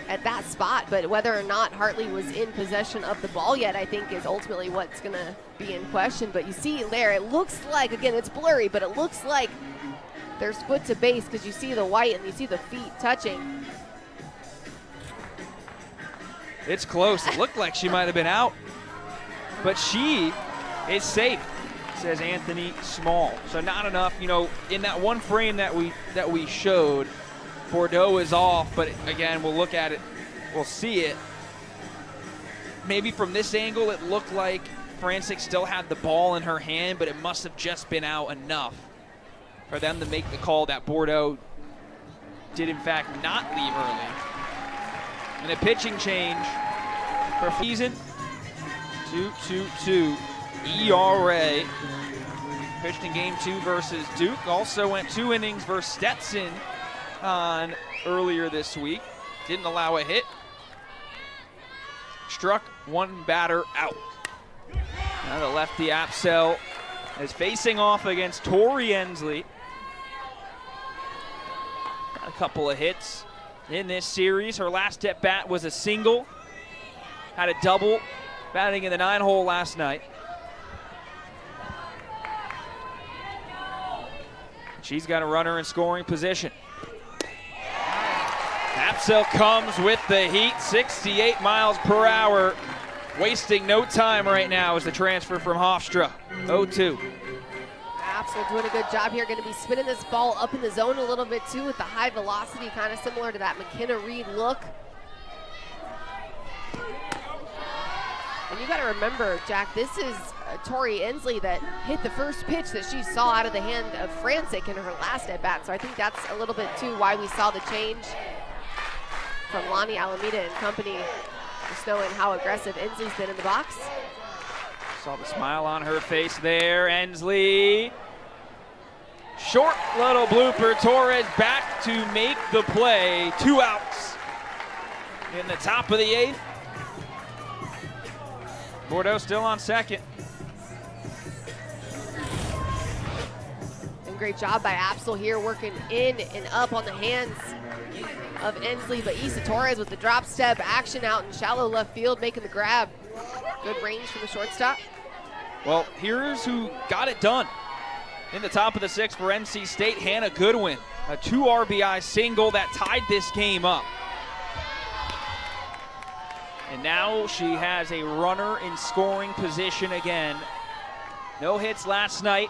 at that spot, but whether or not Hartley was in possession of the ball yet, I think is ultimately what's going to be in question. But you see there, it looks like, again, it's blurry, but it looks like there's foot to base because you see the white and you see the feet touching. It's close. It looked like she might have been out, but she is safe, says Anthony Small. So not enough, you know, in that one frame that we showed, Bordeaux is off, but again, we'll look at it, we'll see it. Maybe from this angle, it looked like Francic still had the ball in her hand, but it must have just been out enough for them to make the call that Bordeaux did in fact not leave early. And a pitching change for season. 2.22 ERA. Pitched in game 2 versus Duke. Also went 2 innings versus Stetson on earlier this week. Didn't allow a hit. Struck one batter out. Now the lefty Apsell is facing off against Tori Ensley. Got a couple of hits in this series. Her last at bat was a single. Had a double batting in the 9-hole last night. She's got a runner in scoring position. Apsell comes with the heat, 68 miles per hour. Wasting no time right now as the transfer from Hofstra. 0-2. Apsell doing a good job here. Going to be spinning this ball up in the zone a little bit too with the high velocity, kind of similar to that McKenna Reed look. And you got to remember, Jack, this is Tori Ensley that hit the first pitch that she saw out of the hand of Francic in her last at bat. So I think that's a little bit too why we saw the change from Lonnie Alameda and company, just knowing how aggressive Ensley's been in the box. Saw the smile on her face there. Ensley. Short little blooper. Torres back to make the play. 2 outs in the top of the 8th. Bordeaux still on second. And great job by Apsell here, working in and up on the hands of Ensley, but Issa Torres with the drop step action out in shallow left field, making the grab. Good range from the shortstop. Well, here's who got it done. In the top of the 6th for NC State, Hannah Goodwin. A 2 RBI single that tied this game up. And now she has a runner in scoring position again. No hits last night,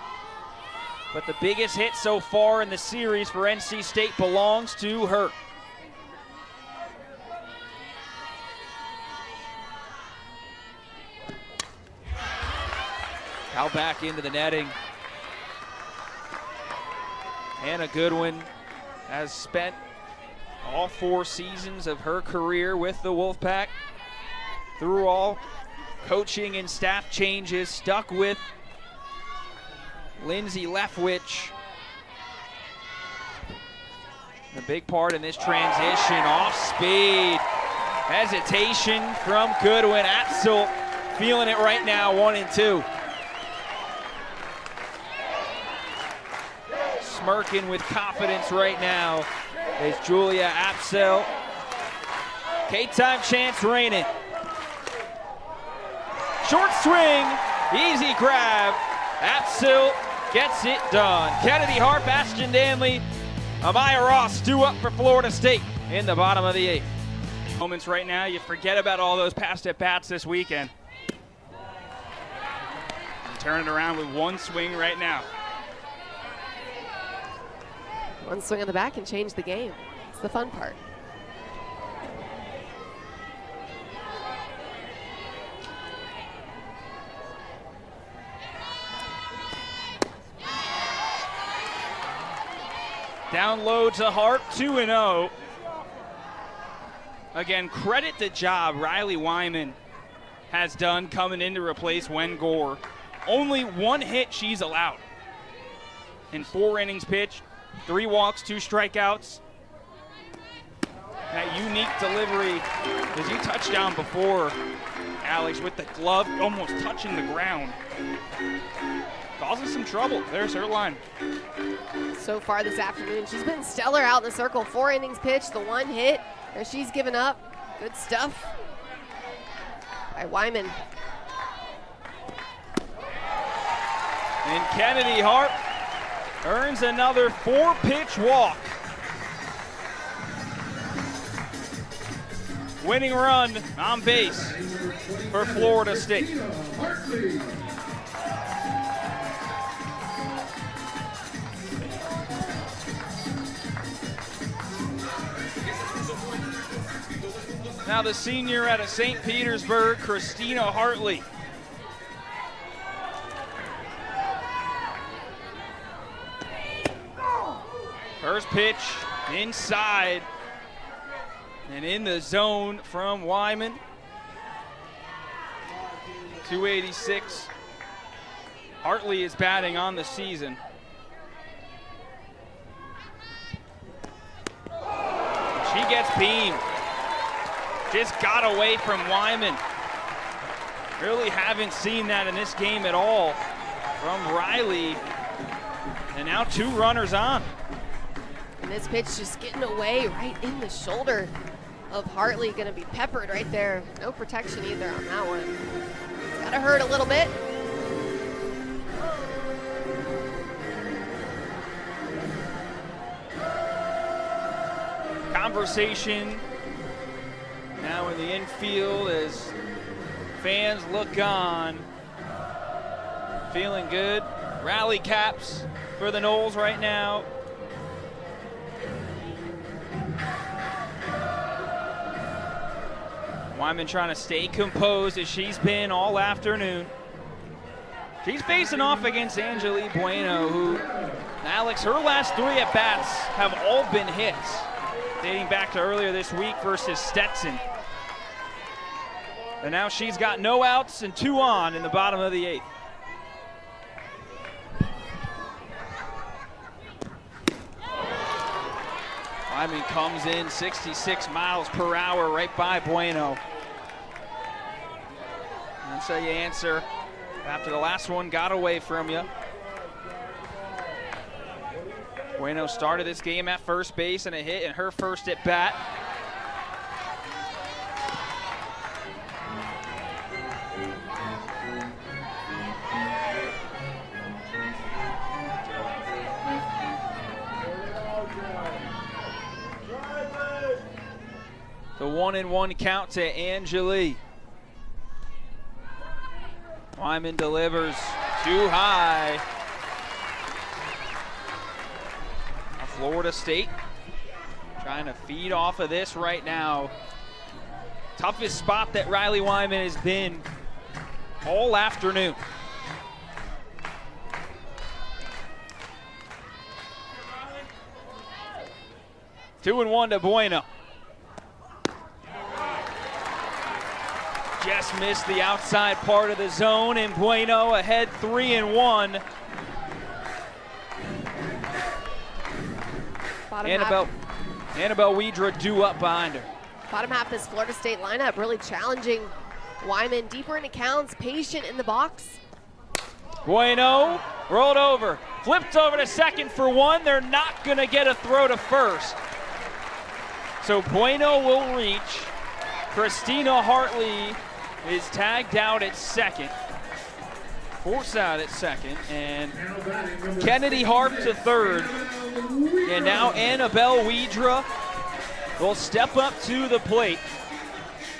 but the biggest hit so far in the series for NC State belongs to her. Foul back into the netting. Hannah Goodwin has spent all 4 seasons of her career with the Wolfpack. Through all coaching and staff changes, stuck with Lindsay Leftwich. The big part in this transition, off speed. Hesitation from Goodwin. Apsel feeling it right now, 1 and 2. Smirking with confidence right now is Julia Apsel. K-time chance reigning. Short swing, easy grab. Apsel gets it done. Kennedy Harp, Ashton Danley, Amaya Ross due up for Florida State in the bottom of the 8th. Moments right now, you forget about all those past at-bats this weekend. Turn it around with one swing right now. One swing on the back can change the game. It's the fun part. Down low to Harp, 2-0. Again, credit the job Riley Wyman has done coming in to replace Wen Gore. Only 1 hit she's allowed in 4 innings pitched, 3 walks, 2 strikeouts. That unique delivery, as you touched on before, Alex, with the glove almost touching the ground. Causing some trouble. There's her line. So far this afternoon, she's been stellar out in the circle. 4 innings pitched, the 1 hit that she's given up. Good stuff by Wyman. And Kennedy Harp earns another 4-pitch walk. Winning run on base for Florida State. Now the senior out of St. Petersburg, Christina Hartley. First pitch inside and in the zone from Wyman. 286. Hartley is batting on the season. She gets beamed. Just got away from Wyman. Really haven't seen that in this game at all from Riley. And now 2 runners on. And this pitch just getting away right in the shoulder of Hartley. Gonna be peppered right there. No protection either on that one. It's gotta hurt a little bit. Conversation now in the infield as fans look on. Feeling good. Rally caps for the Noles right now. Wyman trying to stay composed as she's been all afternoon. She's facing off against Angelique Bueno, who, Alex, her last 3 at-bats have all been hits, dating back to earlier this week versus Stetson. And now she's got no outs and 2 on in the bottom of the 8th. Wyman comes in 66 miles per hour right by Bueno. That's how you answer after the last one got away from you. Bueno started this game at first base and a hit in her first at bat. The 1-1 count to Angelique. Wyman delivers too high. Florida State trying to feed off of this right now. Toughest spot that Riley Wyman has been all afternoon. Two and one to Bueno. Just missed the outside part of the zone, and Bueno ahead 3-1. Bottom Annabelle, Annabelle Widra due up behind her. Bottom half of this Florida State lineup really challenging Wyman deeper into counts, patient in the box. Bueno rolled over, flipped over to second for one. They're not going to get a throw to first. So Bueno will reach. Christina Hartley is tagged out at second. Forced out at second. And Kennedy Harp to third. And now Annabelle Widra will step up to the plate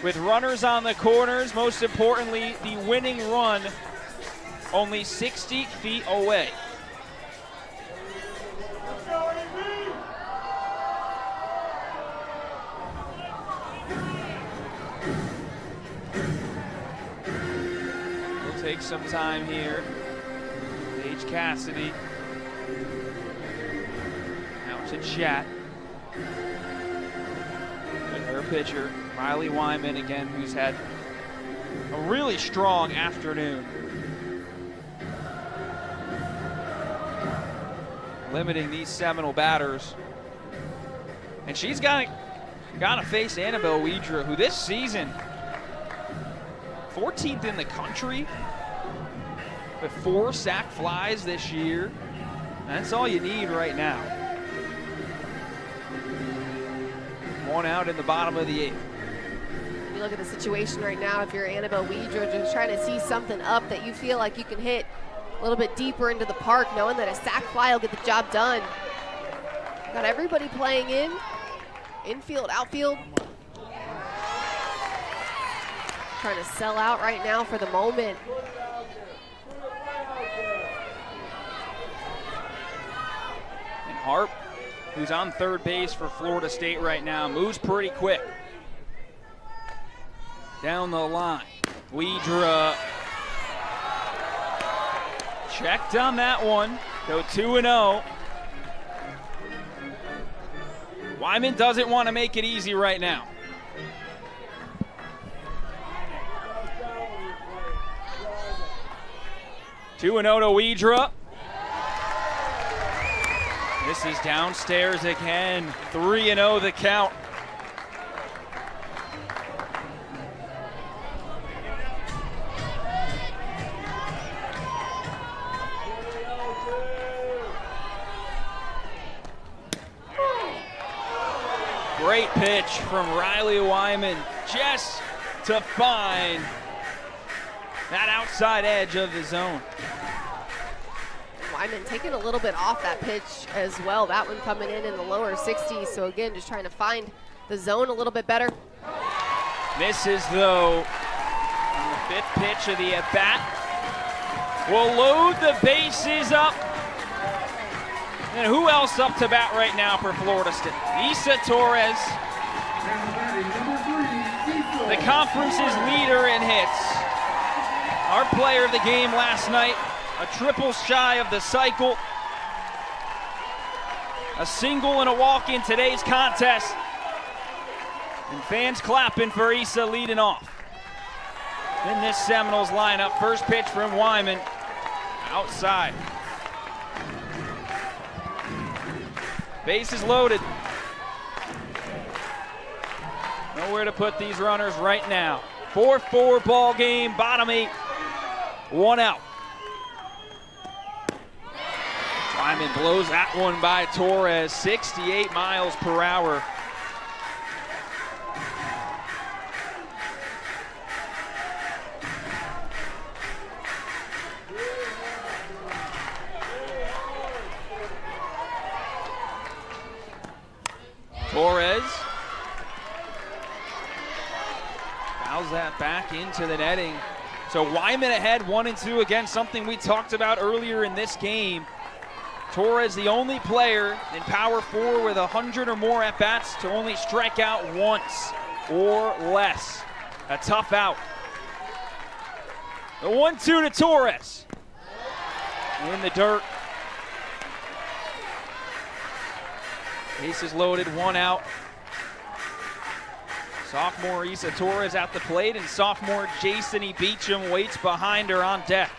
with runners on the corners. Most importantly, the winning run only 60 feet away. We'll take some time here. Paige Cassidy out to chat with her pitcher, Riley Wyman, again, who's had a really strong afternoon. Limiting these Seminole batters. And she's got to face Annabelle Widra, who this season, 14th in the country with 4 sac flies this year. That's all you need right now. One out in the bottom of the 8th. You look at the situation right now, if you're Annabelle Widra, just trying to see something up that you feel like you can hit a little bit deeper into the park, knowing that a sac fly will get the job done. Got everybody playing in, infield, outfield. Trying to sell out right now for the moment. And Harp, who's on third base for Florida State right now, moves pretty quick. Down the line, Widra checked on that one, go 2-0. Wyman doesn't want to make it easy right now. Two and 0 to Widra. This is downstairs again. 3-0 the count. Great pitch from Riley Wyman, just to find that outside edge of the zone. Wyman taking a little bit off that pitch as well. That one coming in the lower 60s. So again, just trying to find the zone a little bit better. Misses though on the 5th pitch of the at-bat. Will load the bases up. And who else up to bat right now for Florida State? Isa Torres, the conference's leader in hits. Our player of the game last night, a triple shy of the cycle. A single and a walk in today's contest. And fans clapping for Isa leading off. In this Seminoles lineup, first pitch from Wyman, outside. Bases loaded. Nowhere to put these runners right now. 4-4 ball game, bottom 8, 1 out. Wyman blows that one by Torres, 68 miles per hour. Torres fouls that back into the netting. So Wyman ahead 1-2 again, something we talked about earlier in this game. Torres, the only player in Power 4 with 100 or more at-bats to only strike out once or less. A tough out. The 1-2 to Torres. In the dirt. Bases loaded, 1 out. Sophomore Isa Torres at the plate, and sophomore Jason E. Beecham waits behind her on deck.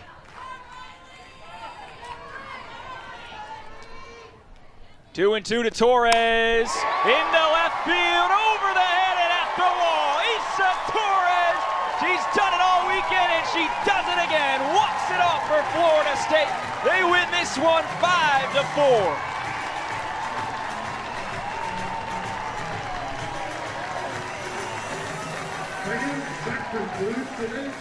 2-2 to Torres. Into left field, over the head and at the wall. Isa Torres. She's done it all weekend and she does it again. Walks it off for Florida State. They win this one 5-4. Second, that concludes today's